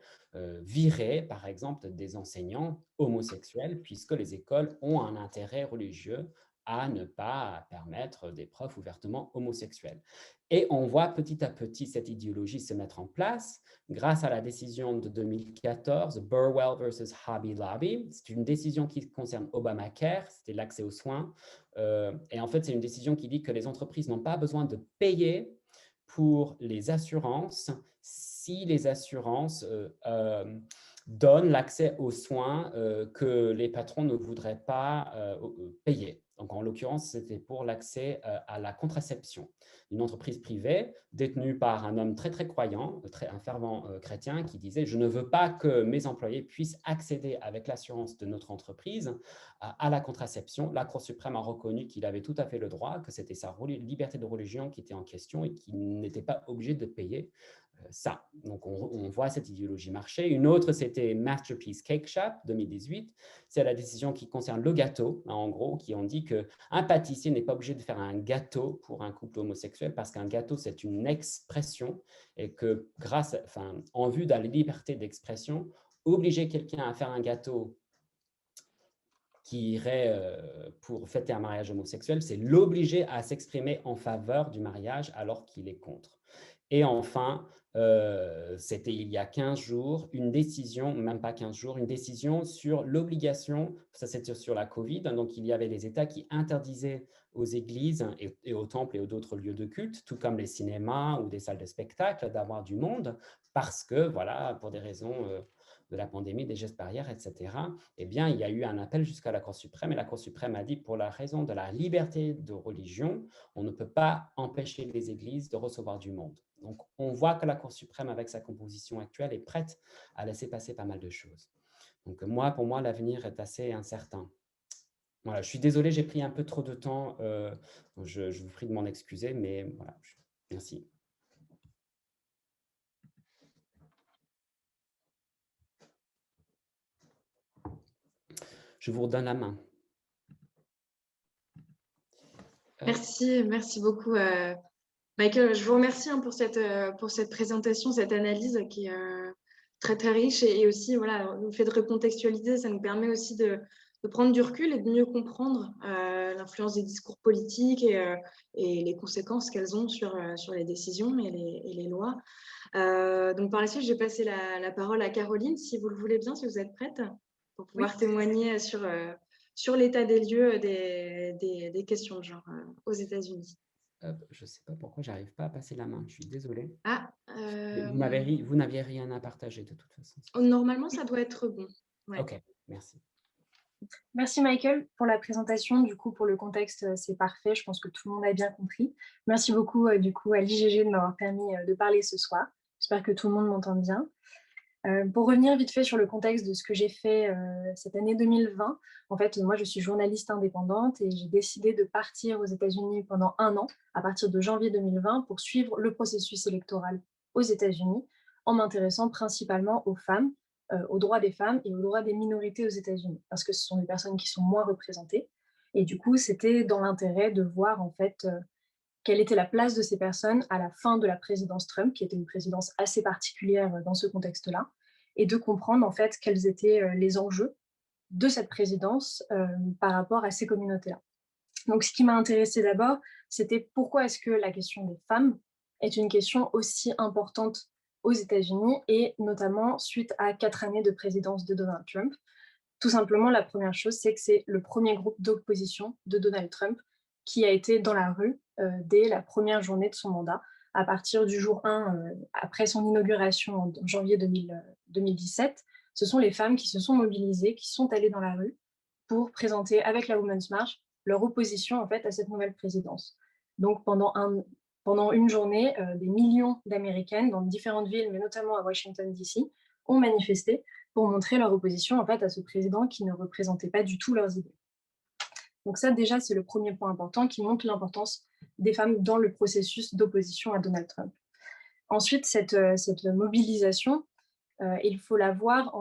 virer, par exemple, des enseignants homosexuels, puisque les écoles ont un intérêt religieux à ne pas permettre des profs ouvertement homosexuels. Et on voit petit à petit cette idéologie se mettre en place grâce à la décision de 2014, Burwell versus Hobby Lobby. C'est une décision qui concerne Obamacare, c'était l'accès aux soins. Et en fait, c'est une décision qui dit que les entreprises n'ont pas besoin de payer pour les assurances si les assurances donnent l'accès aux soins que les patrons ne voudraient pas payer. Donc, en l'occurrence, c'était pour l'accès à la contraception. Une entreprise privée détenue par un homme très, très croyant, un fervent chrétien, qui disait « Je ne veux pas que mes employés puissent accéder avec l'assurance de notre entreprise à la contraception ». La Cour suprême a reconnu qu'il avait tout à fait le droit, que c'était sa liberté de religion qui était en question et qu'il n'était pas obligé de payer ça. Donc, on voit cette idéologie marcher. Une autre, c'était Masterpiece Cake Shop, 2018. C'est la décision qui concerne le gâteau, en gros, qui ont dit qu'un pâtissier n'est pas obligé de faire un gâteau pour un couple homosexuel parce qu'un gâteau, c'est une expression et que en vue de la liberté d'expression, obliger quelqu'un à faire un gâteau qui irait pour fêter un mariage homosexuel, c'est l'obliger à s'exprimer en faveur du mariage alors qu'il est contre. Et enfin, c'était il y a 15 jours, une décision, même pas 15 jours, une décision sur l'obligation, ça c'était sur la Covid, donc il y avait les États qui interdisaient aux églises et aux temples et aux d'autres lieux de culte, tout comme les cinémas ou des salles de spectacle, d'avoir du monde, parce que, voilà, pour des raisons de la pandémie, des gestes barrières, etc., eh bien, il y a eu un appel jusqu'à la Cour suprême, et la Cour suprême a dit, pour la raison de la liberté de religion, on ne peut pas empêcher les églises de recevoir du monde. Donc, on voit que la Cour suprême, avec sa composition actuelle, est prête à laisser passer pas mal de choses. Donc, pour moi, l'avenir est assez incertain. Voilà, je suis désolé, j'ai pris un peu trop de temps. Je vous prie de m'en excuser, mais voilà, merci. Je vous redonne la main. Merci beaucoup. Michael, je vous remercie pour cette présentation, cette analyse qui est très, très riche et aussi, voilà, le fait de recontextualiser, ça nous permet aussi de prendre du recul et de mieux comprendre l'influence des discours politiques et les conséquences qu'elles ont sur les décisions et les lois. Donc, par la suite, je vais passer la parole à Caroline, si vous le voulez bien, si vous êtes prête, pour pouvoir témoigner sur l'état des lieux des questions de genre aux États-Unis. Je ne sais pas pourquoi j'arrive pas à passer la main. Je suis désolé. Ah, vous n'aviez rien à partager de toute façon. normalement, ça doit être bon. Ouais. Ok, merci. Merci Michael pour la présentation. Du coup, pour le contexte, c'est parfait. Je pense que tout le monde a bien compris. Merci beaucoup du coup à l'IGG de m'avoir permis de parler ce soir. J'espère que tout le monde m'entend bien. Pour revenir vite fait sur le contexte de ce que j'ai fait cette année 2020, en fait, moi, je suis journaliste indépendante et j'ai décidé de partir aux États-Unis pendant 1 an, à partir de janvier 2020, pour suivre le processus électoral aux États-Unis, en m'intéressant principalement aux femmes, aux droits des femmes et aux droits des minorités aux États-Unis, parce que ce sont des personnes qui sont moins représentées. Et du coup, c'était dans l'intérêt de voir, en fait, quelle était la place de ces personnes à la fin de la présidence Trump, qui était une présidence assez particulière dans ce contexte-là, et de comprendre en fait quels étaient les enjeux de cette présidence par rapport à ces communautés-là. Donc, ce qui m'a intéressée d'abord, c'était pourquoi est-ce que la question des femmes est une question aussi importante aux États-Unis, et notamment suite à 4 années de présidence de Donald Trump. Tout simplement, la première chose, c'est que c'est le premier groupe d'opposition de Donald Trump qui a été dans la rue dès la première journée de son mandat, à partir du jour 1, après son inauguration en janvier 2017. Ce sont les femmes qui se sont mobilisées, qui sont allées dans la rue pour présenter avec la Women's March leur opposition en fait à cette nouvelle présidence. Donc pendant une journée, des millions d'Américaines dans différentes villes, mais notamment à Washington DC, ont manifesté pour montrer leur opposition en fait à ce président qui ne représentait pas du tout leurs idées. Donc ça déjà c'est le premier point important qui montre l'importance des femmes dans le processus d'opposition à Donald Trump. Ensuite cette mobilisation, il faut la voir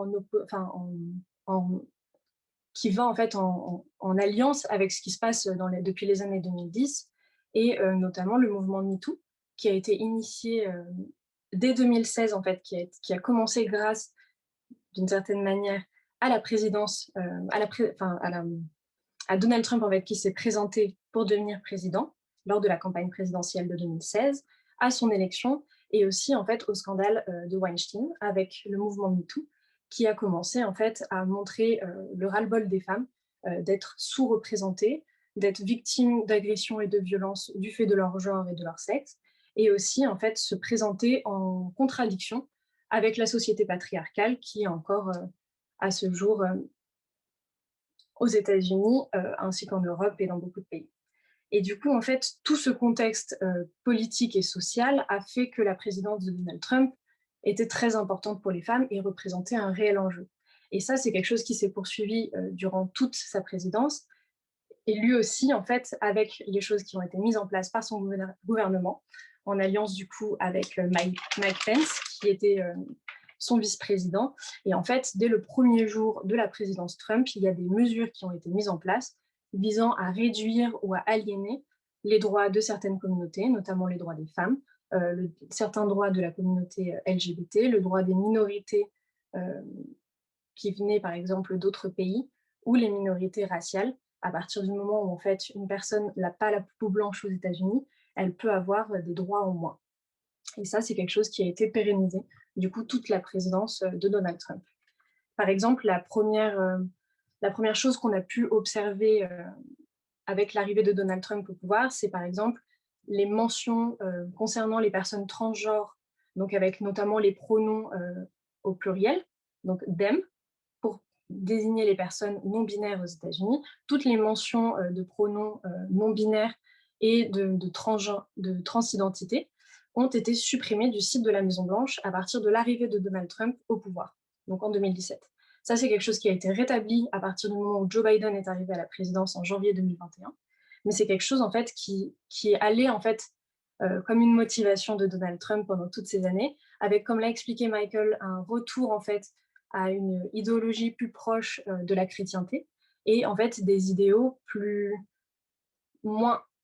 qui va en fait en alliance avec ce qui se passe depuis les années 2010 et notamment le mouvement MeToo, qui a été initié dès 2016, en fait, qui a commencé grâce, d'une certaine manière, à la présidence, à Donald Trump, en fait, qui s'est présenté pour devenir président lors de la campagne présidentielle de 2016, à son élection, et aussi, en fait, au scandale de Weinstein, avec le mouvement MeToo, qui a commencé, en fait, à montrer le ras-le-bol des femmes d'être sous-représentées, d'être victimes d'agressions et de violences du fait de leur genre et de leur sexe, et aussi, en fait, se présenter en contradiction avec la société patriarcale qui est encore, à ce jour, aux États-Unis, ainsi qu'en Europe et dans beaucoup de pays. Et du coup, en fait, tout ce contexte politique et social a fait que la présidence de Donald Trump était très importante pour les femmes et représentait un réel enjeu. Et ça, c'est quelque chose qui s'est poursuivi durant toute sa présidence. Et lui aussi, en fait, avec les choses qui ont été mises en place par son gouvernement, en alliance du coup avec Mike Pence, qui était son vice-président. Et en fait, dès le premier jour de la présidence Trump, il y a des mesures qui ont été mises en place visant à réduire ou à aliéner les droits de certaines communautés, notamment les droits des femmes, certains droits de la communauté LGBT, le droit des minorités qui venaient par exemple d'autres pays, ou les minorités raciales. À partir du moment où en fait une personne n'a pas la peau blanche aux États-Unis, elle peut avoir des droits en moins. Et ça, c'est quelque chose qui a été pérennisé, du coup, toute la présidence de Donald Trump. Par exemple, la première chose qu'on a pu observer avec l'arrivée de Donald Trump au pouvoir, c'est par exemple les mentions concernant les personnes transgenres, donc avec notamment les pronoms au pluriel, donc them, pour désigner les personnes non binaires aux États-Unis. Toutes les mentions de pronoms non binaires et de transidentité ont été supprimées du site de la Maison-Blanche à partir de l'arrivée de Donald Trump au pouvoir, donc en 2017. Ça, c'est quelque chose qui a été rétabli à partir du moment où Joe Biden est arrivé à la présidence en janvier 2021. Mais c'est quelque chose, en fait, qui est allé, en fait, comme une motivation de Donald Trump pendant toutes ces années, avec, comme l'a expliqué Michael, un retour, en fait, à une idéologie plus proche de la chrétienté et, en fait, des idéaux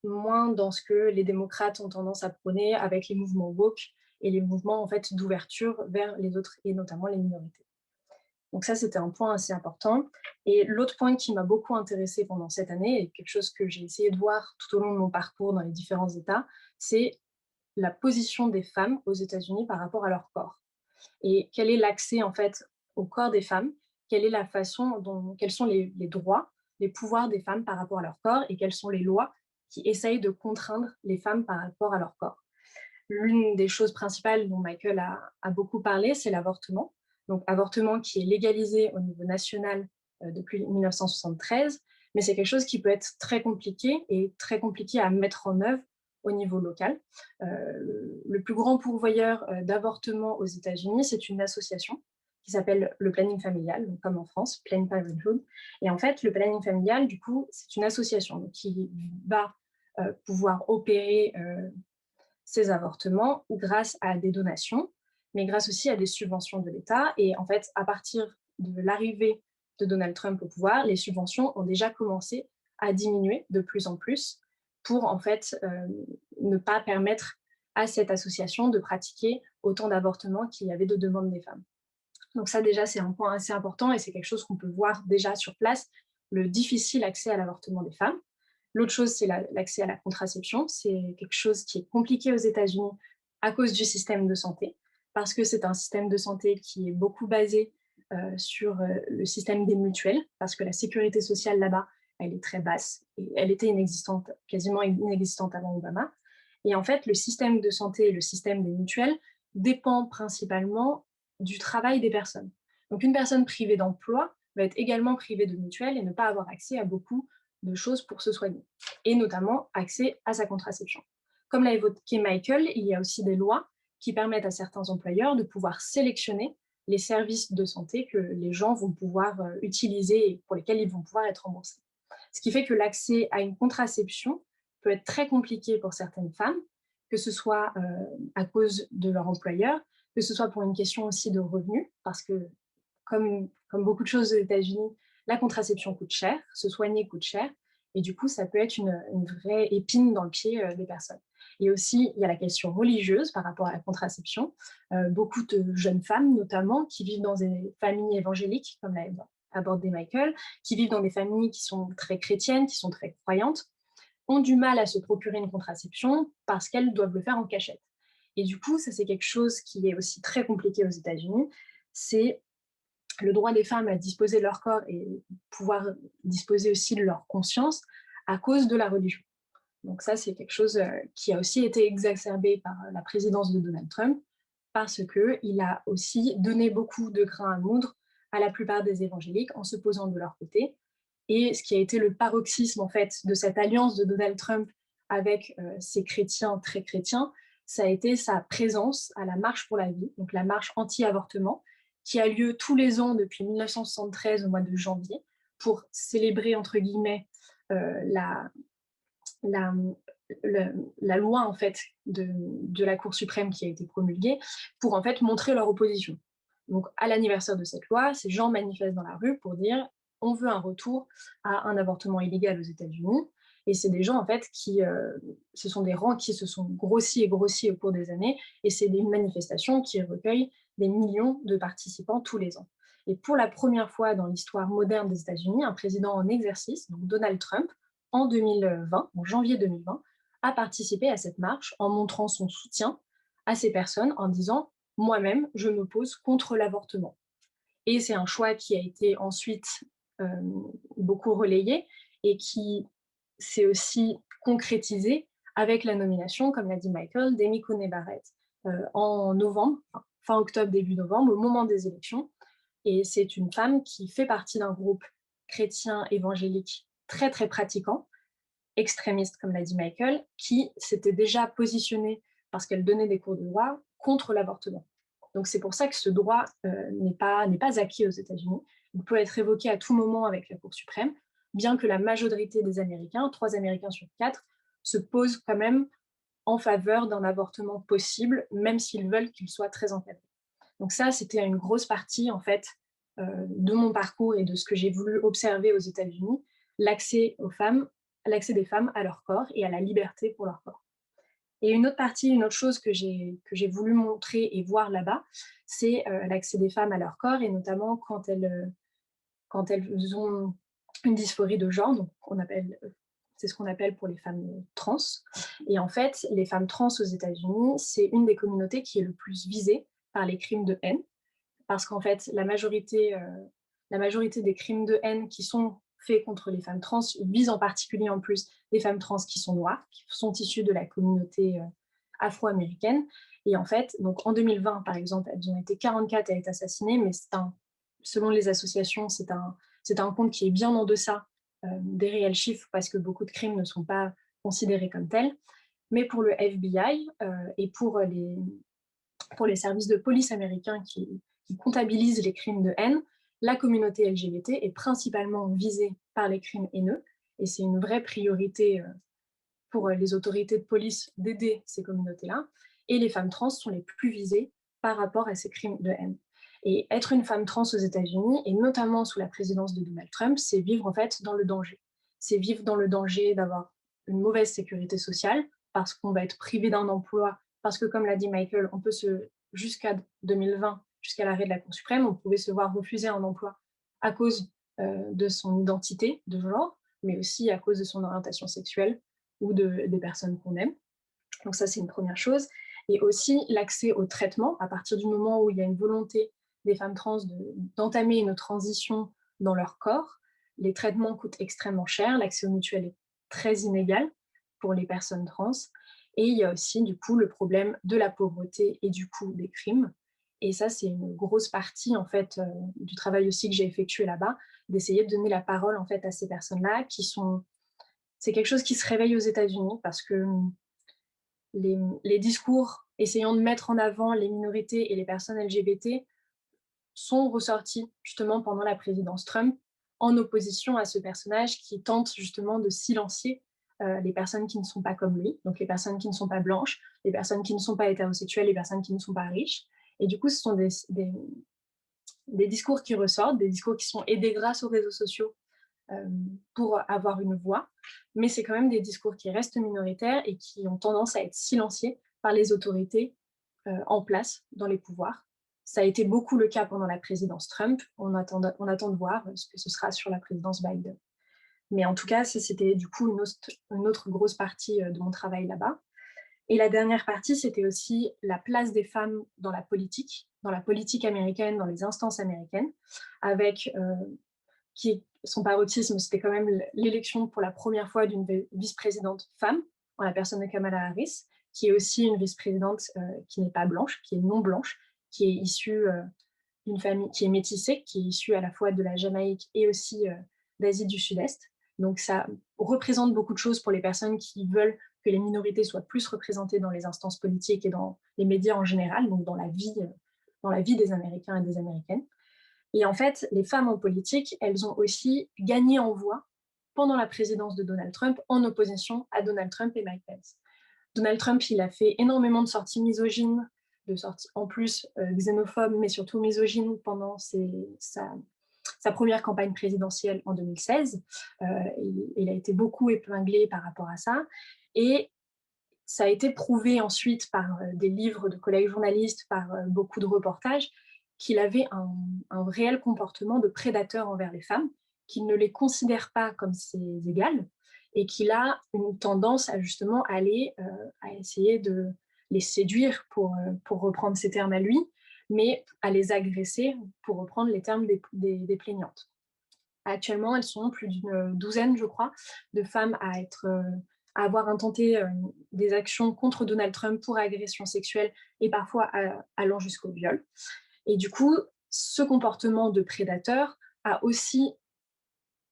moins dans ce que les démocrates ont tendance à prôner avec les mouvements woke et les mouvements, en fait, d'ouverture vers les autres et notamment les minorités. Donc ça, c'était un point assez important. Et l'autre point qui m'a beaucoup intéressée pendant cette année, et quelque chose que j'ai essayé de voir tout au long de mon parcours dans les différents États, c'est la position des femmes aux États-Unis par rapport à leur corps. Et quel est l'accès, en fait, au corps des femmes, quelle est la façon quels sont les droits, les pouvoirs des femmes par rapport à leur corps, et quelles sont les lois qui essayent de contraindre les femmes par rapport à leur corps. L'une des choses principales dont Michael a beaucoup parlé, c'est l'avortement. Donc, avortement qui est légalisé au niveau national depuis 1973, mais c'est quelque chose qui peut être très compliqué et très compliqué à mettre en œuvre au niveau local. Le plus grand pourvoyeur d'avortement aux États-Unis, c'est une association qui s'appelle le planning familial, donc comme en France, Planned Parenthood. Et en fait, le planning familial, du coup, c'est une association qui va pouvoir opérer ces avortements grâce à des donations, mais grâce aussi à des subventions de l'État. Et en fait, à partir de l'arrivée de Donald Trump au pouvoir, les subventions ont déjà commencé à diminuer de plus en plus pour en fait ne pas permettre à cette association de pratiquer autant d'avortements qu'il y avait de demandes des femmes. Donc ça déjà, c'est un point assez important et c'est quelque chose qu'on peut voir déjà sur place, le difficile accès à l'avortement des femmes. L'autre chose, c'est l'accès à la contraception. C'est quelque chose qui est compliqué aux États-Unis à cause du système de santé, parce que c'est un système de santé qui est beaucoup basé sur le système des mutuelles, parce que la sécurité sociale là-bas, elle est très basse, et elle était inexistante, quasiment inexistante avant Obama. Et en fait, le système de santé et le système des mutuelles dépend principalement du travail des personnes. Donc une personne privée d'emploi va être également privée de mutuelle et ne pas avoir accès à beaucoup de choses pour se soigner, et notamment accès à sa contraception. Comme l'a évoqué Michael, il y a aussi des lois qui permettent à certains employeurs de pouvoir sélectionner les services de santé que les gens vont pouvoir utiliser et pour lesquels ils vont pouvoir être remboursés. Ce qui fait que l'accès à une contraception peut être très compliqué pour certaines femmes, que ce soit à cause de leur employeur, que ce soit pour une question aussi de revenus, parce que comme beaucoup de choses aux États-Unis, la contraception coûte cher, se soigner coûte cher, Et du coup, ça peut être une vraie épine dans le pied des personnes. Et aussi, il y a la question religieuse par rapport à la contraception. Beaucoup de jeunes femmes, notamment, qui vivent dans des familles évangéliques, comme l'a abordé Michael, qui vivent dans des familles qui sont très chrétiennes, qui sont très croyantes, ont du mal à se procurer une contraception parce qu'elles doivent le faire en cachette. Et du coup, ça, c'est quelque chose qui est aussi très compliqué aux États-Unis. C'est le droit des femmes à disposer de leur corps et pouvoir disposer aussi de leur conscience à cause de la religion. Donc ça, c'est quelque chose qui a aussi été exacerbé par la présidence de Donald Trump, parce qu'il a aussi donné beaucoup de grains à moudre à la plupart des évangéliques en se posant de leur côté. Et ce qui a été le paroxysme en fait de cette alliance de Donald Trump avec ces chrétiens très chrétiens, ça a été sa présence à la Marche pour la vie, donc la marche anti-avortement, qui a lieu tous les ans depuis 1973 au mois de janvier pour célébrer entre guillemets la, la, la loi en fait de la Cour suprême qui a été promulguée pour en fait montrer leur opposition. Donc à l'anniversaire de cette loi, ces gens manifestent dans la rue pour dire on veut un retour à un avortement illégal aux États-Unis. Et c'est des gens en fait qui, ce sont des rangs qui se sont grossis et grossis au cours des années, et c'est une manifestation qui recueille des millions de participants tous les ans. Et pour la première fois dans l'histoire moderne des États-Unis, un président en exercice, donc Donald Trump, en 2020, en janvier 2020, a participé à cette marche en montrant son soutien à ces personnes en disant « moi-même, je m'oppose contre l'avortement ». Et c'est un choix qui a été ensuite beaucoup relayé et qui s'est aussi concrétisé avec la nomination, comme l'a dit Michael, d'Amy Coney Barrett en novembre, fin octobre, début novembre, au moment des élections. Et c'est une femme qui fait partie d'un groupe chrétien évangélique très, très pratiquant, extrémiste, comme l'a dit Michael, qui s'était déjà positionnée, parce qu'elle donnait des cours de droit, contre l'avortement. Donc c'est pour ça que ce droit n'est pas acquis aux États-Unis. Il peut être évoqué à tout moment avec la Cour suprême, bien que la majorité des Américains, 3 Américains sur 4, se posent quand même en faveur d'un avortement possible, même s'ils veulent qu'il soit très encadré. Donc ça, c'était une grosse partie en fait de mon parcours et de ce que j'ai voulu observer aux États-Unis, l'accès aux femmes, l'accès des femmes à leur corps et à la liberté pour leur corps. Et une autre partie, une autre chose que j'ai voulu montrer et voir là-bas, c'est l'accès des femmes à leur corps, et notamment quand elles ont une dysphorie de genre, donc c'est ce qu'on appelle pour les femmes trans. Et en fait, les femmes trans aux États-Unis, c'est une des communautés qui est le plus visée par les crimes de haine, parce qu'en fait, la majorité des crimes de haine qui sont faits contre les femmes trans visent en particulier en plus des femmes trans qui sont noires, qui sont issues de la communauté afro-américaine. Et en fait, donc en 2020, par exemple, elles ont été 44 à être assassinées, mais selon les associations, c'est un compte qui est bien en deçà des réels chiffres, parce que beaucoup de crimes ne sont pas considérés comme tels. Mais pour le FBI et pour les services de police américains qui comptabilisent les crimes de haine, la communauté LGBT est principalement visée par les crimes haineux, et c'est une vraie priorité pour les autorités de police d'aider ces communautés-là, et les femmes trans sont les plus visées par rapport à ces crimes de haine. Et être une femme trans aux États-Unis, et notamment sous la présidence de Donald Trump, c'est vivre en fait dans le danger. C'est vivre dans le danger d'avoir une mauvaise sécurité sociale, parce qu'on va être privé d'un emploi, parce que comme l'a dit Michael, on peut jusqu'à 2020, jusqu'à l'arrêt de la Cour suprême, on pouvait se voir refuser un emploi à cause de son identité de genre, mais aussi à cause de son orientation sexuelle ou des personnes qu'on aime. Donc ça, c'est une première chose. Et aussi l'accès au traitement, à partir du moment où il y a une volonté des femmes trans d'entamer une transition dans leur corps, les traitements coûtent extrêmement cher, l'accès aux mutuelles est très inégal pour les personnes trans, et il y a aussi du coup le problème de la pauvreté et du coût des crimes. Et ça, c'est une grosse partie en fait du travail aussi que j'ai effectué là-bas, d'essayer de donner la parole en fait à ces personnes-là c'est quelque chose qui se réveille aux États-Unis, parce que les discours essayant de mettre en avant les minorités et les personnes LGBT sont ressortis justement pendant la présidence Trump, en opposition à ce personnage qui tente justement de silencier les personnes qui ne sont pas comme lui, donc les personnes qui ne sont pas blanches, les personnes qui ne sont pas hétérosexuelles, les personnes qui ne sont pas riches. Et du coup, ce sont des discours qui ressortent, des discours qui sont aidés grâce aux réseaux sociaux pour avoir une voix, mais c'est quand même des discours qui restent minoritaires et qui ont tendance à être silenciés par les autorités en place dans les pouvoirs. Ça a été beaucoup le cas pendant la présidence Trump. On attend de voir ce que ce sera sur la présidence Biden. Mais en tout cas, c'était du coup une autre grosse partie de mon travail là-bas. Et la dernière partie, c'était aussi la place des femmes dans la politique américaine, dans les instances américaines, avec son paroxysme, c'était quand même l'élection pour la première fois d'une vice-présidente femme, en la personne de Kamala Harris, qui est aussi une vice-présidente qui n'est pas blanche, qui est non blanche, qui est issue d'une famille qui est métissée, qui est issue à la fois de la Jamaïque et aussi d'Asie du Sud-Est. Donc ça représente beaucoup de choses pour les personnes qui veulent que les minorités soient plus représentées dans les instances politiques et dans les médias en général, donc dans la vie des Américains et des Américaines. Et en fait, les femmes en politique, elles ont aussi gagné en voix pendant la présidence de Donald Trump en opposition à Donald Trump et Mike Pence. Donald Trump, il a fait énormément de sorties misogynes, de sorties en plus xénophobes, mais surtout misogynes pendant sa première campagne présidentielle en 2016. Il a été beaucoup épinglé par rapport à ça. Et ça a été prouvé ensuite par des livres de collègues journalistes, par beaucoup de reportages, qu'il avait un réel comportement de prédateur envers les femmes, qu'il ne les considère pas comme ses égales, et qu'il a une tendance à justement aller à essayer de les séduire, pour reprendre ses termes à lui, mais à les agresser, pour reprendre les termes des plaignantes. Actuellement, elles sont plus d'une douzaine, je crois, de femmes à avoir intenté des actions contre Donald Trump pour agression sexuelle et parfois allant jusqu'au viol. Et du coup, ce comportement de prédateur a aussi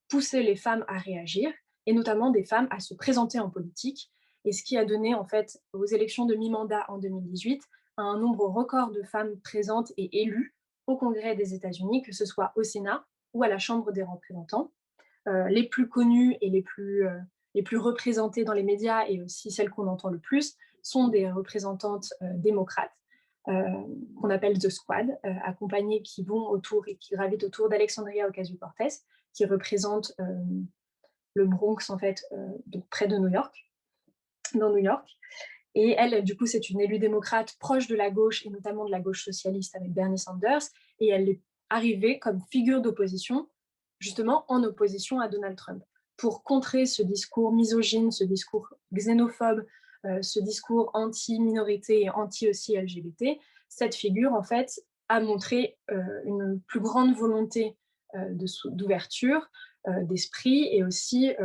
poussé les femmes à réagir, et notamment des femmes à se présenter en politique, et ce qui a donné en fait aux élections de mi-mandat en 2018 un nombre record de femmes présentes et élues au Congrès des États-Unis, que ce soit au Sénat ou à la Chambre des représentants. Les plus connues et les plus représentées dans les médias, et aussi celles qu'on entend le plus, sont des représentantes démocrates, qu'on appelle The Squad, accompagnées, qui vont autour et qui gravitent autour d'Alexandria Ocasio-Cortez, qui représente le Bronx, en fait, donc près de New York, dans New York. Et elle, du coup, c'est une élue démocrate proche de la gauche, et notamment de la gauche socialiste avec Bernie Sanders, et elle est arrivée comme figure d'opposition, justement en opposition à Donald Trump, pour contrer ce discours misogyne, ce discours xénophobe, ce discours anti-minorité et anti-aussi LGBT. Cette figure, en fait, a montré une plus grande volonté d'ouverture d'esprit, et aussi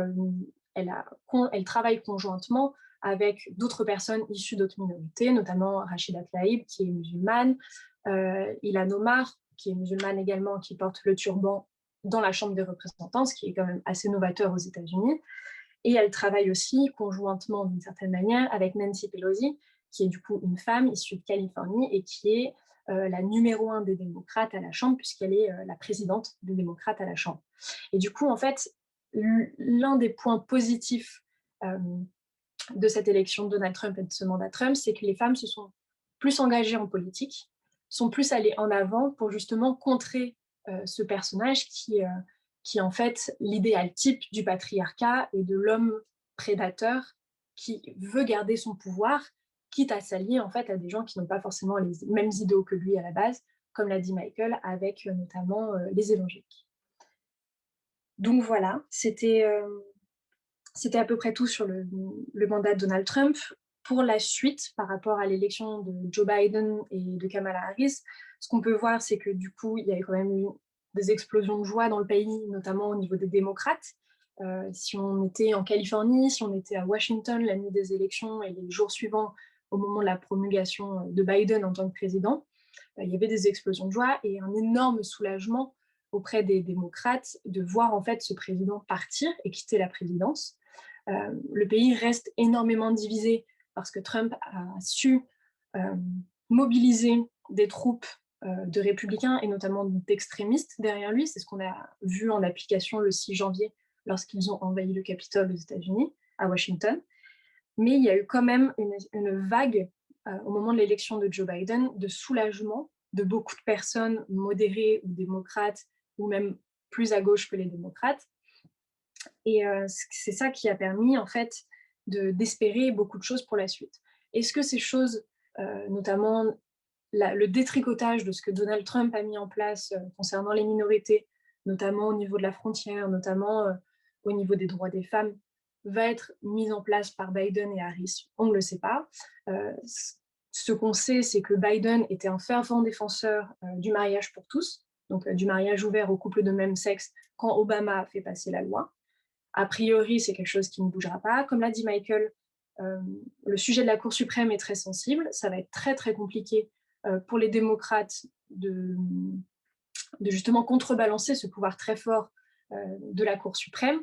elle travaille conjointement avec d'autres personnes issues d'autres minorités, notamment Rachida Tlaib, qui est musulmane, Ilhan Omar, qui est musulmane également, qui porte le turban dans la Chambre des représentants, ce qui est quand même assez novateur aux États-Unis. Et elle travaille aussi conjointement, d'une certaine manière, avec Nancy Pelosi, qui est du coup une femme issue de Californie et qui est la numéro 1 des démocrates à la Chambre, puisqu'elle est la présidente des démocrates à la Chambre. Et du coup, en fait, l'un des points positifs de cette élection de Donald Trump et de ce mandat Trump, c'est que les femmes se sont plus engagées en politique, sont plus allées en avant pour justement contrer ce personnage qui est en fait l'idéal type du patriarcat et de l'homme prédateur qui veut garder son pouvoir, quitte à s'allier en fait à des gens qui n'ont pas forcément les mêmes idéaux que lui à la base, comme l'a dit Michael, avec notamment les évangéliques. Donc voilà, c'était à peu près tout sur le mandat de Donald Trump. Pour la suite, par rapport à l'élection de Joe Biden et de Kamala Harris, ce qu'on peut voir, c'est que du coup, il y a quand même eu des explosions de joie dans le pays, notamment au niveau des démocrates. Si on était en Californie, si on était à Washington la nuit des élections et les jours suivants, au moment de la promulgation de Biden en tant que président, il y avait des explosions de joie et un énorme soulagement auprès des démocrates de voir en fait ce président partir et quitter la présidence. Le pays reste énormément divisé parce que Trump a su mobiliser des troupes de républicains et notamment d'extrémistes derrière lui. C'est ce qu'on a vu en application le 6 janvier lorsqu'ils ont envahi le Capitole aux États-Unis, à Washington. Mais il y a eu quand même une vague au moment de l'élection de Joe Biden de soulagement de beaucoup de personnes modérées ou démocrates ou même plus à gauche que les démocrates Et c'est ça qui a permis, en fait, d'espérer beaucoup de choses pour la suite. Est-ce que ces choses, notamment le détricotage de ce que Donald Trump a mis en place concernant les minorités, notamment au niveau de la frontière, notamment au niveau des droits des femmes, va être mise en place par Biden et Harris? On ne le sait pas. Ce qu'on sait, c'est que Biden était un fervent défenseur du mariage pour tous, donc du mariage ouvert aux couples de même sexe quand Obama a fait passer la loi. A priori, c'est quelque chose qui ne bougera pas. Comme l'a dit Michael, le sujet de la Cour suprême est très sensible. Ça va être très, très compliqué pour les démocrates de justement contrebalancer ce pouvoir très fort de la Cour suprême.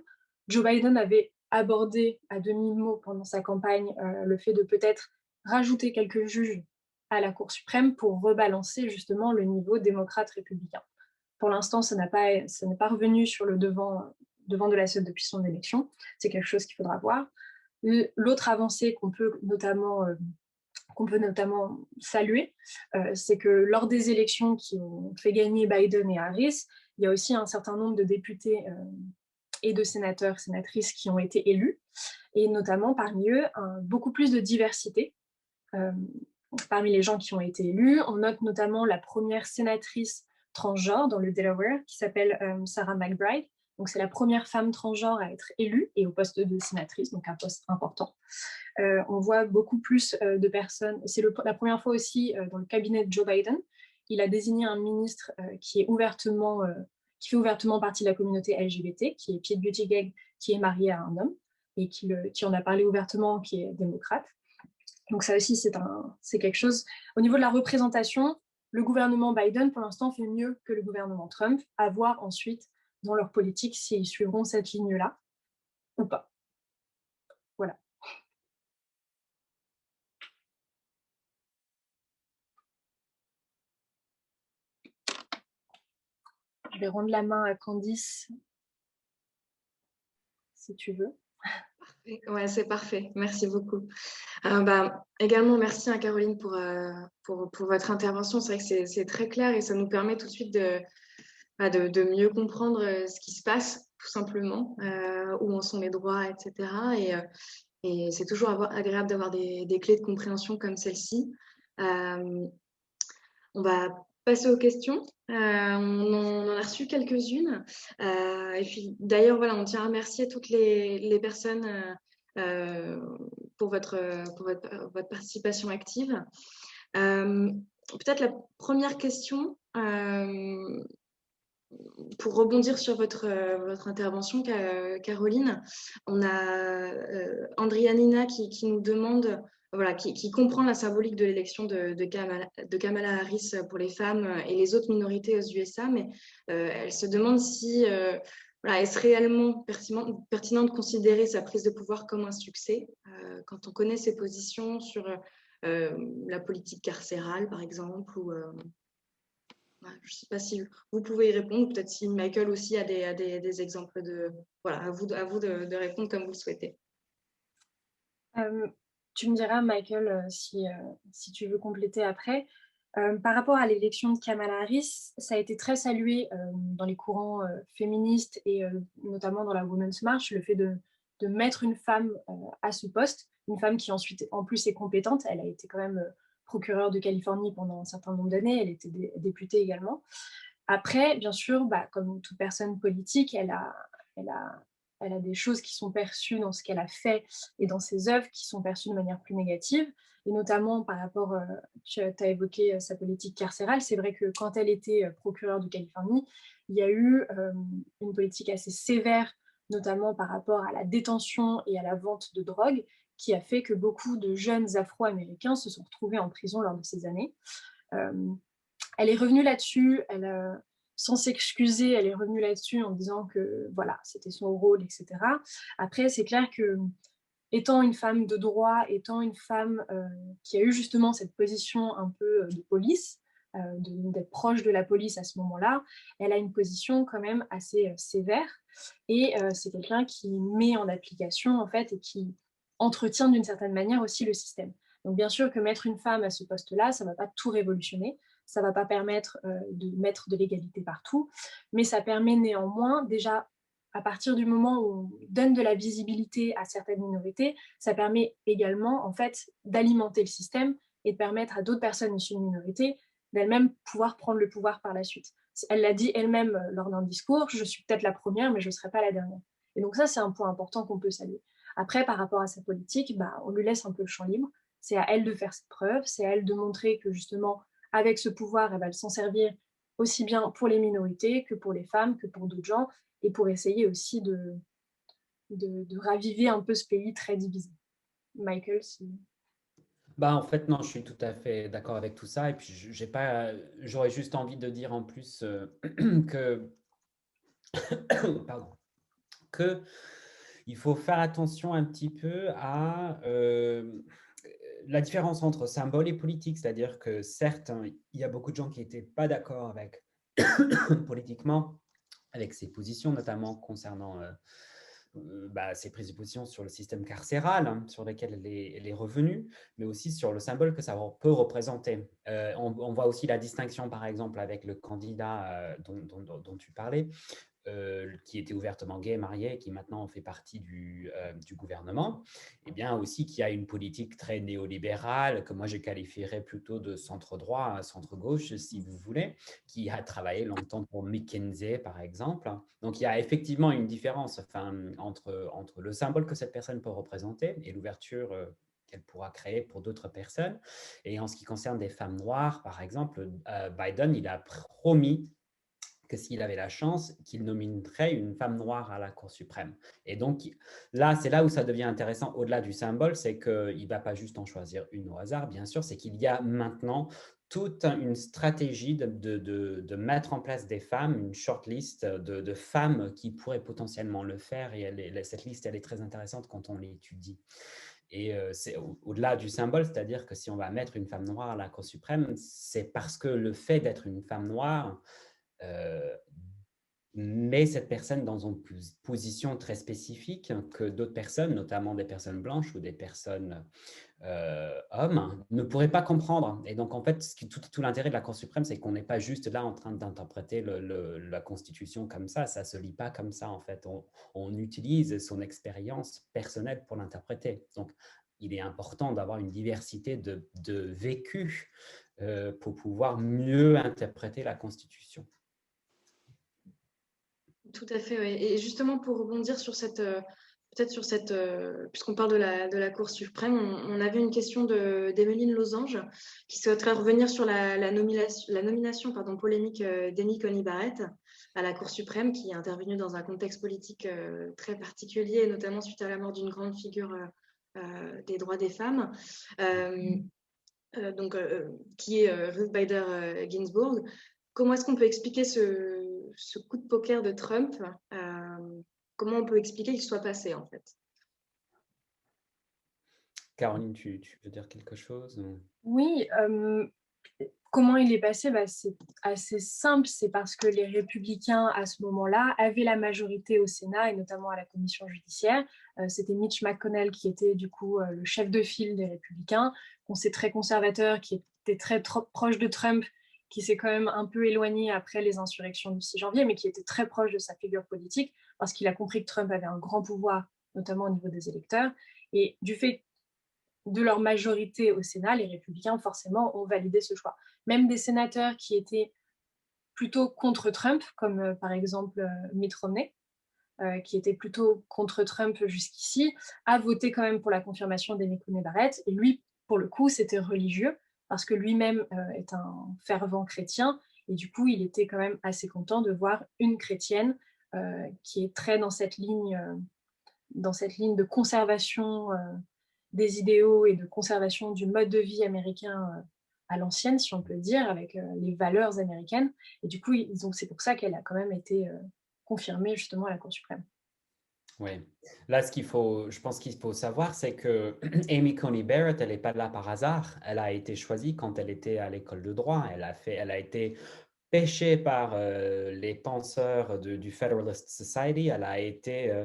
Joe Biden avait abordé à demi-mot pendant sa campagne le fait de peut-être rajouter quelques juges à la Cour suprême pour rebalancer justement le niveau démocrate-républicain. Pour l'instant, ça n'est pas revenu sur le devant de la scène depuis son élection. C'est quelque chose qu'il faudra voir. L'autre avancée qu'on peut notamment saluer, c'est que lors des élections qui ont fait gagner Biden et Harris, il y a aussi un certain nombre de députés et de sénateurs, sénatrices qui ont été élus, et notamment parmi eux, beaucoup plus de diversité. Parmi les gens qui ont été élus, on note notamment la première sénatrice transgenre dans le Delaware, qui s'appelle Sarah McBride. Donc, c'est la première femme transgenre à être élue et au poste de sénatrice, donc un poste important. On voit beaucoup plus de personnes. C'est la première fois aussi dans le cabinet de Joe Biden. Il a désigné un ministre qui fait ouvertement partie de la communauté LGBT, qui est Pete Buttigieg, qui est marié à un homme et qui en a parlé ouvertement, qui est démocrate. Donc ça aussi, c'est quelque chose. Au niveau de la représentation, le gouvernement Biden, pour l'instant, fait mieux que le gouvernement Trump. À voir ensuite dans leur politique s'ils suivront cette ligne-là ou pas. Voilà. Je vais rendre la main à Candice, si tu veux. Ouais, c'est parfait. Merci beaucoup. Également, merci à Caroline pour votre intervention. C'est vrai que c'est très clair et ça nous permet tout de suite de mieux comprendre ce qui se passe, tout simplement, où en sont les droits, etc. Et c'est toujours agréable d'avoir des clés de compréhension comme celle-ci. On va passer aux questions. On en a reçu quelques-unes. Et puis, d'ailleurs, voilà, on tient à remercier toutes les personnes pour votre participation active. Peut-être la première question, pour rebondir sur votre intervention, Caroline, on a Andrianina qui nous demande, voilà, qui comprend la symbolique de l'élection de Kamala Harris pour les femmes et les autres minorités aux USA, mais elle se demande si voilà, est-ce réellement pertinent de considérer sa prise de pouvoir comme un succès quand on connaît ses positions sur la politique carcérale, par exemple, ou je ne sais pas si vous pouvez y répondre, peut-être si Michael aussi a des exemples de... Voilà, à vous de répondre comme vous le souhaitez. Tu me diras, Michael, si tu veux compléter après. Par rapport à l'élection de Kamala Harris, ça a été très salué dans les courants féministes et notamment dans la Women's March, le fait de mettre une femme à ce poste, une femme qui ensuite, en plus, est compétente. Elle a été quand même procureure de Californie pendant un certain nombre d'années, elle était députée également. Après, bien sûr, comme toute personne politique, elle a des choses qui sont perçues dans ce qu'elle a fait et dans ses œuvres qui sont perçues de manière plus négative, et notamment par rapport, tu as évoqué sa politique carcérale. C'est vrai que quand elle était procureure de Californie, il y a eu une politique assez sévère, notamment par rapport à la détention et à la vente de drogue, qui a fait que beaucoup de jeunes Afro-Américains se sont retrouvés en prison lors de ces années. Elle est revenue là-dessus, sans s'excuser, elle est revenue là-dessus en disant que voilà, c'était son rôle, etc. Après, c'est clair que étant une femme de droit, étant une femme qui a eu justement cette position un peu de police, d'être proche de la police à ce moment-là, elle a une position quand même assez sévère, et c'est quelqu'un qui met en application en fait et qui entretient d'une certaine manière aussi le système. Donc bien sûr que mettre une femme à ce poste-là, ça ne va pas tout révolutionner, ça ne va pas permettre de mettre de l'égalité partout, mais ça permet néanmoins déjà à partir du moment où on donne de la visibilité à certaines minorités, ça permet également, en fait, d'alimenter le système et de permettre à d'autres personnes issues de minorités d'elles-mêmes pouvoir prendre le pouvoir par la suite. Elle l'a dit elle-même lors d'un discours, je suis peut-être la première, mais je ne serai pas la dernière. Et donc ça, c'est un point important qu'on peut saluer. Après, par rapport à sa politique, bah, on lui laisse un peu le champ libre. C'est à elle de faire ses preuves, c'est à elle de montrer que justement, avec ce pouvoir, elle va s'en servir aussi bien pour les minorités que pour les femmes, que pour d'autres gens, et pour essayer aussi de raviver un peu ce pays très divisé. Michael, Bah, en fait, non, je suis tout à fait d'accord avec tout ça. Et puis, j'aurais juste envie de dire en plus que, pardon, que il faut faire attention un petit peu à la différence entre symbole et politique. C'est-à-dire que certes, hein, il y a beaucoup de gens qui n'étaient pas d'accord avec politiquement avec ses positions, notamment concernant ses prises de position sur le système carcéral, hein, sur lequel elle est revenue, mais aussi sur le symbole que ça peut représenter. On voit aussi la distinction, par exemple, avec le candidat dont tu parlais, qui était ouvertement gay, marié, qui maintenant fait partie du gouvernement, et bien aussi qui a une politique très néolibérale, que moi je qualifierais plutôt de centre-droit, centre-gauche, si vous voulez, qui a travaillé longtemps pour McKinsey, par exemple. Donc il y a effectivement une différence entre le symbole que cette personne peut représenter et l'ouverture qu'elle pourra créer pour d'autres personnes. Et en ce qui concerne des femmes noires, par exemple, Biden, il a promis que s'il avait la chance, qu'il nominerait une femme noire à la Cour suprême. Et donc, là, c'est là où ça devient intéressant, au-delà du symbole, c'est qu'il ne va pas juste en choisir une au hasard, bien sûr, c'est qu'il y a maintenant toute une stratégie de mettre en place des femmes, une shortlist de femmes qui pourraient potentiellement le faire. Et cette liste, elle est très intéressante quand on l'étudie. Et c'est au-delà du symbole, c'est-à-dire que si on va mettre une femme noire à la Cour suprême, c'est parce que le fait d'être une femme noire met cette personne dans une position très spécifique que d'autres personnes, notamment des personnes blanches ou des personnes hommes, ne pourraient pas comprendre. Et donc, en fait, tout l'intérêt de la Cour suprême, c'est qu'on n'est pas juste là en train d'interpréter la Constitution comme ça ne se lit pas comme ça, en fait. On utilise son expérience personnelle pour l'interpréter. Donc, il est important d'avoir une diversité de vécus pour pouvoir mieux interpréter la Constitution. Tout à fait, oui. Et justement, pour rebondir sur peut-être sur cette, puisqu'on parle de la Cour suprême, on avait une question d'Emeline Losange qui souhaiterait revenir sur la nomination polémique d'Amy Coney Barrett à la Cour suprême, qui est intervenue dans un contexte politique très particulier, notamment suite à la mort d'une grande figure des droits des femmes. Qui est Ruth Bader Ginsburg. Comment est-ce qu'on peut expliquer ce coup de poker de Trump? Comment on peut expliquer qu'il soit passé, en fait? Caroline, tu veux dire quelque chose? Oui, comment il est passé? Bah, c'est assez simple, c'est parce que les républicains, à ce moment-là, avaient la majorité au Sénat et notamment à la commission judiciaire. C'était Mitch McConnell qui était du coup le chef de file des républicains, qu'on sait très conservateur, qui était très proche de Trump, qui s'est quand même un peu éloigné après les insurrections du 6 janvier, mais qui était très proche de sa figure politique, parce qu'il a compris que Trump avait un grand pouvoir, notamment au niveau des électeurs. Et du fait de leur majorité au Sénat, les républicains, forcément, ont validé ce choix. Même des sénateurs qui étaient plutôt contre Trump, comme par exemple Mitt Romney, qui était plutôt contre Trump jusqu'ici, a voté quand même pour la confirmation d'Amy Coney Barrett. Et lui, pour le coup, c'était religieux, parce que lui-même est un fervent chrétien, et du coup, il était quand même assez content de voir une chrétienne qui est très dans cette ligne de conservation des idéaux et de conservation du mode de vie américain à l'ancienne, si on peut dire, avec les valeurs américaines. Et du coup, c'est pour ça qu'elle a quand même été confirmée justement à la Cour suprême. Oui. Là, je pense qu'il faut savoir, c'est que Amy Coney Barrett, elle n'est pas là par hasard. Elle a été choisie quand elle était à l'école de droit. Elle a été pêchée par les penseurs du Federalist Society. Elle a été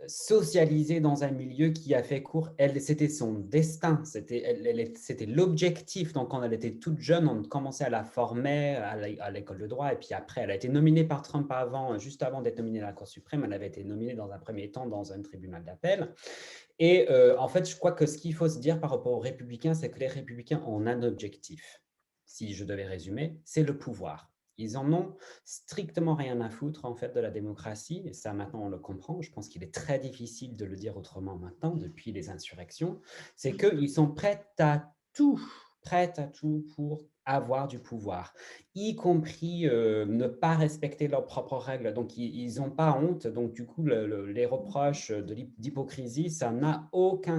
socialisée dans un milieu qui a fait court. C'était son destin, c'était l'objectif. Donc, quand elle était toute jeune, on commençait à la former à l'école de droit. Et puis après, elle a été nominée par Trump juste avant d'être nominée à la Cour suprême. Elle avait été nominée dans un premier temps dans un tribunal d'appel. Et en fait, je crois que ce qu'il faut se dire par rapport aux républicains, c'est que les républicains ont un objectif, si je devais résumer, c'est le pouvoir. Ils en ont strictement rien à foutre en fait de la démocratie, et ça maintenant on le comprend. Je pense qu'il est très difficile de le dire autrement maintenant depuis les insurrections. C'est qu'ils sont prêts à tout pour avoir du pouvoir, y compris ne pas respecter leurs propres règles. Donc, ils n'ont pas honte. Donc, du coup, les reproches d'hypocrisie, ça n'a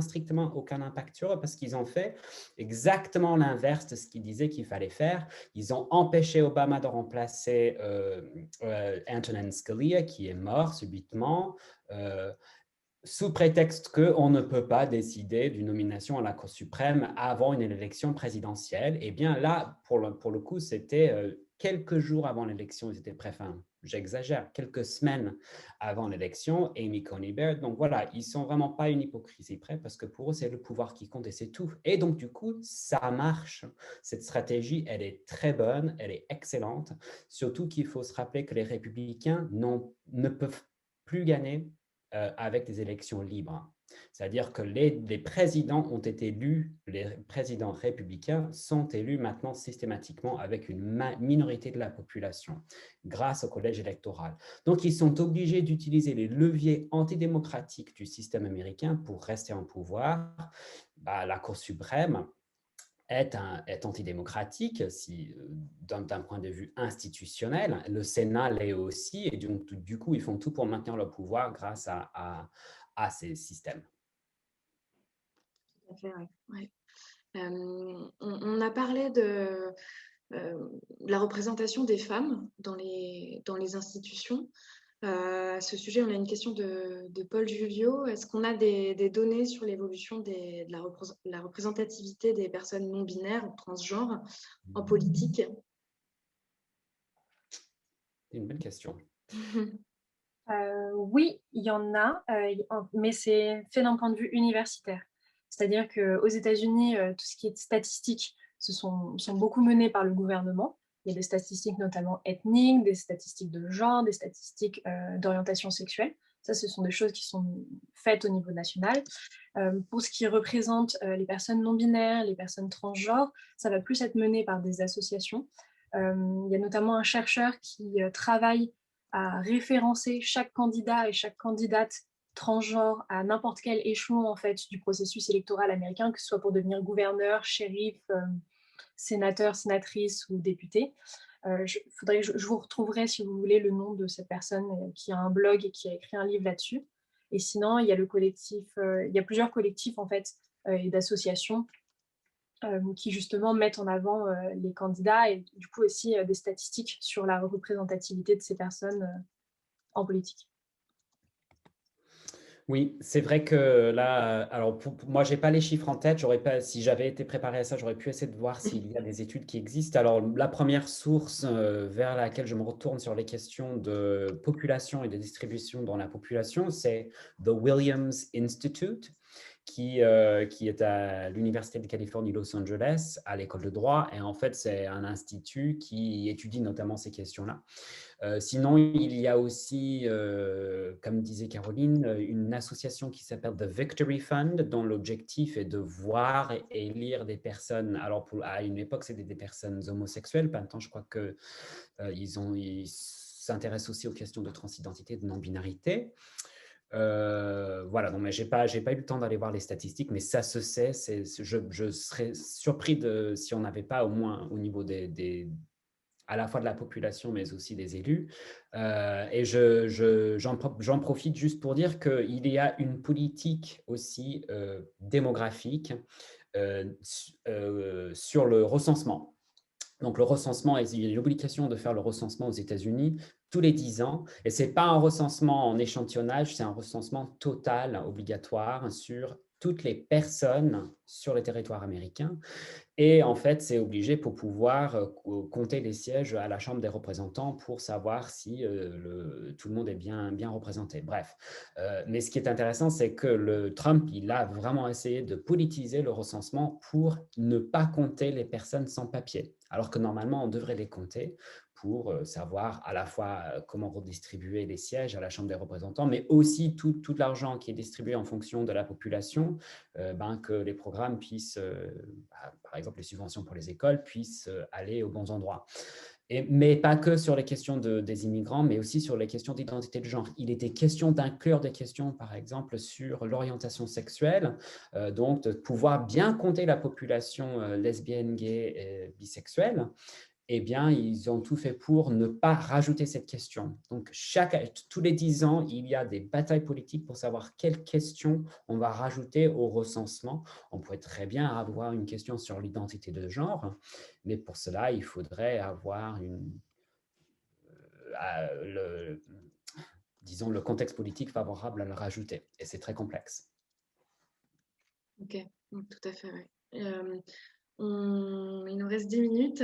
strictement aucun impact sur eux parce qu'ils ont fait exactement l'inverse de ce qu'ils disaient qu'il fallait faire. Ils ont empêché Obama de remplacer Antonin Scalia, qui est mort subitement. Sous prétexte qu'on ne peut pas décider d'une nomination à la Cour suprême avant une élection présidentielle. Eh bien là, pour le coup, c'était quelques jours avant l'élection, ils étaient prêts, enfin, j'exagère, quelques semaines avant l'élection, Amy Coney Barrett. Donc voilà, ils ne sont vraiment pas une hypocrisie près parce que pour eux, c'est le pouvoir qui compte et c'est tout. Et donc du coup, ça marche. Cette stratégie, elle est très bonne, elle est excellente. Surtout qu'il faut se rappeler que les républicains ne peuvent plus gagner avec des élections libres. C'est-à-dire que les présidents ont été élus, les présidents républicains sont élus maintenant systématiquement avec une minorité de la population grâce au collège électoral. Donc, ils sont obligés d'utiliser les leviers antidémocratiques du système américain pour rester en pouvoir. La Cour suprême est antidémocratique d'un point de vue institutionnel. Le Sénat l'est aussi, et donc, du coup, ils font tout pour maintenir le pouvoir grâce à ces systèmes. Tout à fait, ouais. On a parlé de la représentation des femmes dans les institutions. À ce sujet, on a une question de Paul Juvio. Est-ce qu'on a des données sur l'évolution de la représentativité des personnes non-binaires ou transgenres en politique? C'est une bonne question. Oui, il y en a, mais c'est fait d'un point de vue universitaire. C'est-à-dire qu'aux États-Unis, tout ce qui est statistiques sont beaucoup menées par le gouvernement. Il y a des statistiques notamment ethniques, des statistiques de genre, des statistiques d'orientation sexuelle. Ça, ce sont des choses qui sont faites au niveau national. Pour ce qui représente les personnes non-binaires, les personnes transgenres, ça va plus être mené par des associations. Il y a notamment un chercheur qui travaille à référencer chaque candidat et chaque candidate transgenre à n'importe quel échelon en fait du processus électoral américain, que ce soit pour devenir gouverneur, shérif, sénateur, sénatrice ou député. Faudrait que je vous retrouverai, si vous voulez, le nom de cette personne qui a un blog et qui a écrit un livre là-dessus. Et sinon, il y a le collectif, il y a plusieurs collectifs en fait et d'associations qui justement mettent en avant les candidats et du coup aussi des statistiques sur la représentativité de ces personnes en politique. Oui, c'est vrai que là, alors moi, je n'ai pas les chiffres en tête. Si j'avais été préparé à ça, j'aurais pu essayer de voir s'il y a des études qui existent. Alors, la première source vers laquelle je me retourne sur les questions de population et de distribution dans la population, c'est The Williams Institute, qui est à l'Université de Californie, Los Angeles, à l'école de droit. Et en fait, c'est un institut qui étudie notamment ces questions-là. Sinon, il y a aussi, comme disait Caroline, une association qui s'appelle The Victory Fund, dont l'objectif est de voir et élire des personnes. Alors, à une époque, c'était des personnes homosexuelles. Maintenant, je crois qu'ils s'intéressent aussi aux questions de transidentité, de non-binarité. Voilà, non, mais j'ai pas eu le temps d'aller voir les statistiques, mais ça se sait. Je serais surpris si on n'avait pas au moins au niveau à la fois de la population, mais aussi des élus. Et j'en profite juste pour dire qu'il y a une politique aussi démographique sur le recensement. Donc, le recensement, il y a l'obligation de faire le recensement aux États-Unis tous les 10 ans. Et ce n'est pas un recensement en échantillonnage, c'est un recensement total, obligatoire, sur toutes les personnes sur le territoire américain. Et en fait, c'est obligé pour pouvoir compter les sièges à la Chambre des représentants pour savoir si tout le monde est bien représenté. Bref, mais ce qui est intéressant, c'est que Trump, il a vraiment essayé de politiser le recensement pour ne pas compter les personnes sans papier, alors que normalement, on devrait les compter pour savoir à la fois comment redistribuer les sièges à la Chambre des représentants, mais aussi tout l'argent qui est distribué en fonction de la population, que les programmes puissent, par exemple les subventions pour les écoles, puissent aller aux bons endroits. Mais pas que sur les questions des immigrants, mais aussi sur les questions d'identité de genre. Il était question d'inclure des questions, par exemple, sur l'orientation sexuelle, donc de pouvoir bien compter la population lesbienne, gay et bisexuelle. Eh bien, ils ont tout fait pour ne pas rajouter cette question. Donc, tous les 10 ans, il y a des batailles politiques pour savoir quelles questions on va rajouter au recensement. On pourrait très bien avoir une question sur l'identité de genre, mais pour cela, il faudrait avoir disons, le contexte politique favorable à le rajouter. Et c'est très complexe. Ok, tout à fait, ouais. Il nous reste 10 minutes.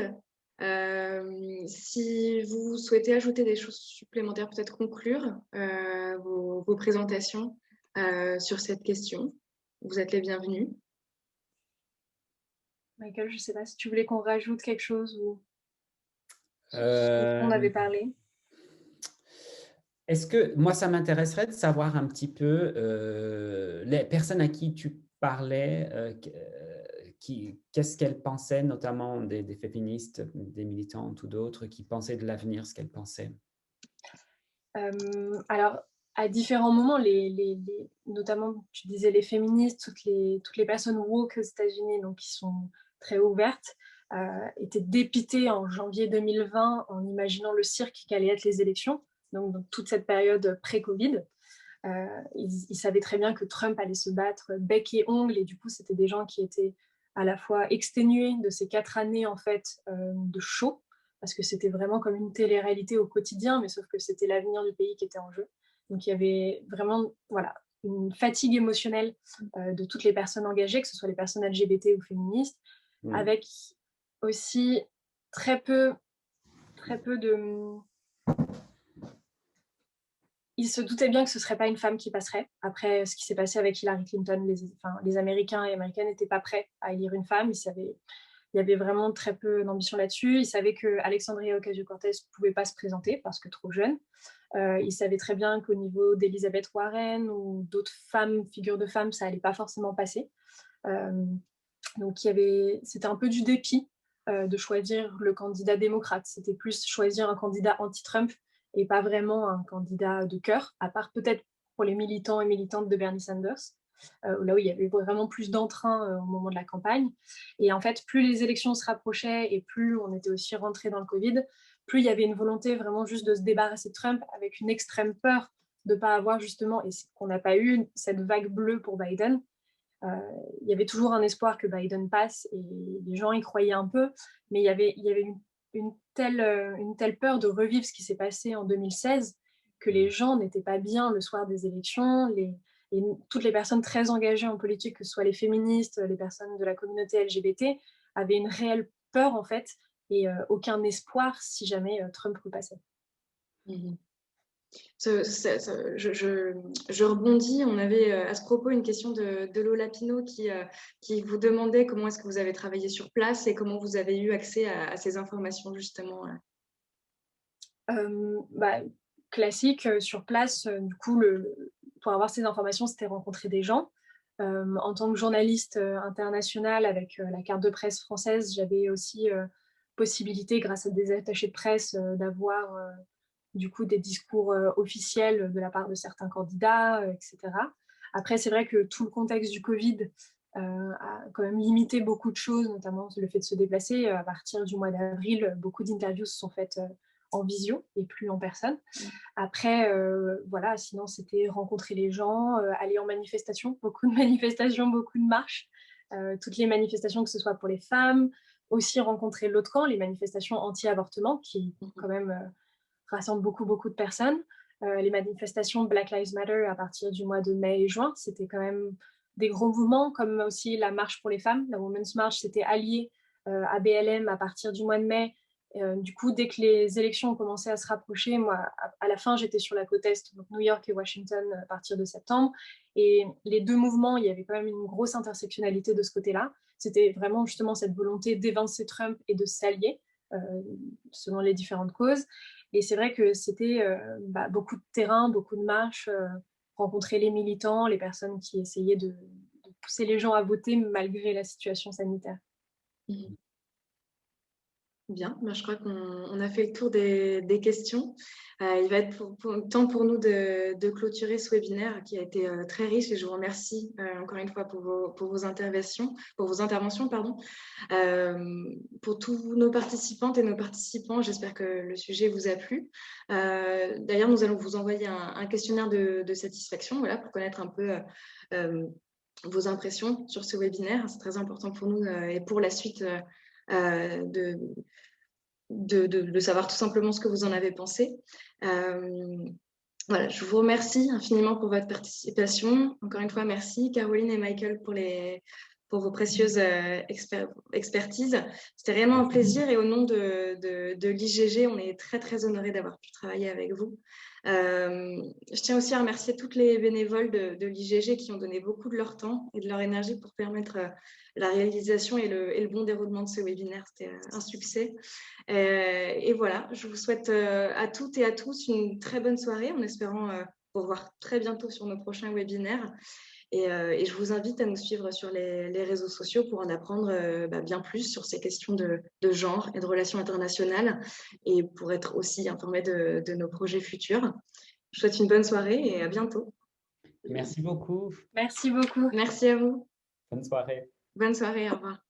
Si vous souhaitez ajouter des choses supplémentaires, peut-être conclure vos présentations sur cette question, vous êtes les bienvenus. Michael, je ne sais pas si tu voulais qu'on rajoute quelque chose ou sur ce qu'on avait parlé. Est-ce que, moi, ça m'intéresserait de savoir un petit peu les personnes à qui tu parlais, qu'est-ce qu'elles pensaient, notamment des féministes, des militantes ou d'autres qui pensaient de l'avenir, ce qu'elles pensaient. Alors, à différents moments, notamment, tu disais les féministes, toutes les personnes woke aux États-Unis, donc qui sont très ouvertes, étaient dépitées en janvier 2020 en imaginant le cirque qu'allaient être les élections, donc dans toute cette période pré-Covid. Ils savaient très bien que Trump allait se battre bec et ongle, et du coup, c'était des gens qui étaient à la fois exténués de ces 4 années en fait, de show, parce que c'était vraiment comme une télé-réalité au quotidien, mais sauf que c'était l'avenir du pays qui était en jeu. Donc il y avait vraiment une fatigue émotionnelle de toutes les personnes engagées, que ce soit les personnes LGBT ou féministes, avec aussi très peu de... Il se doutait bien que ce ne serait pas une femme qui passerait. Après ce qui s'est passé avec Hillary Clinton, les Américains et Américaines n'étaient pas prêts à élire une femme. Il y avait vraiment très peu d'ambition là-dessus. Ils savaient qu'Alexandria Ocasio-Cortez ne pouvait pas se présenter parce que trop jeune. Ils savaient très bien qu'au niveau d'Elizabeth Warren ou d'autres femmes, figures de femmes, ça n'allait pas forcément passer. Donc c'était un peu du dépit de choisir le candidat démocrate. C'était plus choisir un candidat anti-Trump et pas vraiment un candidat de cœur, à part peut-être pour les militants et militantes de Bernie Sanders, là où il y avait vraiment plus d'entrain au moment de la campagne. Et en fait, plus les élections se rapprochaient et plus on était aussi rentré dans le Covid, plus il y avait une volonté vraiment juste de se débarrasser de Trump avec une extrême peur de ne pas avoir justement, et qu'on n'a pas eu, cette vague bleue pour Biden. Il y avait toujours un espoir que Biden passe et les gens y croyaient un peu, mais il y avait une telle peur de revivre ce qui s'est passé en 2016 que les gens n'étaient pas bien le soir des élections. Et toutes les personnes très engagées en politique, que ce soit les féministes, les personnes de la communauté LGBT, avaient une réelle peur en fait et aucun espoir si jamais Trump repassait. Je rebondis. On avait à ce propos une question de Lola Pinault qui vous demandait comment est-ce que vous avez travaillé sur place et comment vous avez eu accès à ces informations justement. Classique, sur place, du coup, pour avoir ces informations, c'était rencontrer des gens. En tant que journaliste internationale avec la carte de presse française, j'avais aussi possibilité, grâce à des attachés de presse, d'avoir du coup des discours officiels de la part de certains candidats, etc. Après, c'est vrai que tout le contexte du Covid a quand même limité beaucoup de choses, notamment le fait de se déplacer. À partir du mois d'avril, beaucoup d'interviews se sont faites en visio et plus en personne. Après, sinon c'était rencontrer les gens, aller en manifestation, beaucoup de manifestations, beaucoup de marches, toutes les manifestations, que ce soit pour les femmes, aussi rencontrer l'autre camp, les manifestations anti-avortement qui quand même rassemblent beaucoup de personnes. Les manifestations Black Lives Matter à partir du mois de mai et juin, c'était quand même des gros mouvements, comme aussi la marche pour les femmes. La Women's March s'était alliée à BLM à partir du mois de mai. Du coup, dès que les élections ont commencé à se rapprocher, moi, à la fin, j'étais sur la côte Est, donc New York et Washington, à partir de septembre. Et les deux mouvements, il y avait quand même une grosse intersectionnalité de ce côté-là. C'était vraiment justement cette volonté d'évincer Trump et de s'allier selon les différentes causes. Et c'est vrai que c'était beaucoup de terrain, beaucoup de marches, rencontrer les militants, les personnes qui essayaient de pousser les gens à voter malgré la situation sanitaire. Bien, je crois qu'on a fait le tour des questions. Il va être temps pour nous de clôturer ce webinaire qui a été très riche et je vous remercie encore une fois pour vos interventions, pardon. Pour tous nos participantes et nos participants, j'espère que le sujet vous a plu. D'ailleurs, nous allons vous envoyer un questionnaire de satisfaction, voilà, pour connaître un peu vos impressions sur ce webinaire. C'est très important pour nous et pour la suite de savoir tout simplement ce que vous en avez pensé. Voilà, je vous remercie infiniment pour votre participation. Encore une fois, merci Caroline et Michael pour vos précieuses expertises. C'était réellement un plaisir et au nom de l'IGG, on est très, très honorés d'avoir pu travailler avec vous. Je tiens aussi à remercier toutes les bénévoles de l'IGG qui ont donné beaucoup de leur temps et de leur énergie pour permettre la réalisation et le bon déroulement de ce webinaire. C'était un succès. Et voilà, je vous souhaite à toutes et à tous une très bonne soirée en espérant vous revoir très bientôt sur nos prochains webinaires. Et je vous invite à nous suivre sur les réseaux sociaux pour en apprendre bien plus sur ces questions de genre et de relations internationales et pour être aussi informé de nos projets futurs. Je vous souhaite une bonne soirée et à bientôt. Merci beaucoup. Merci beaucoup. Merci à vous. Bonne soirée. Bonne soirée, au revoir.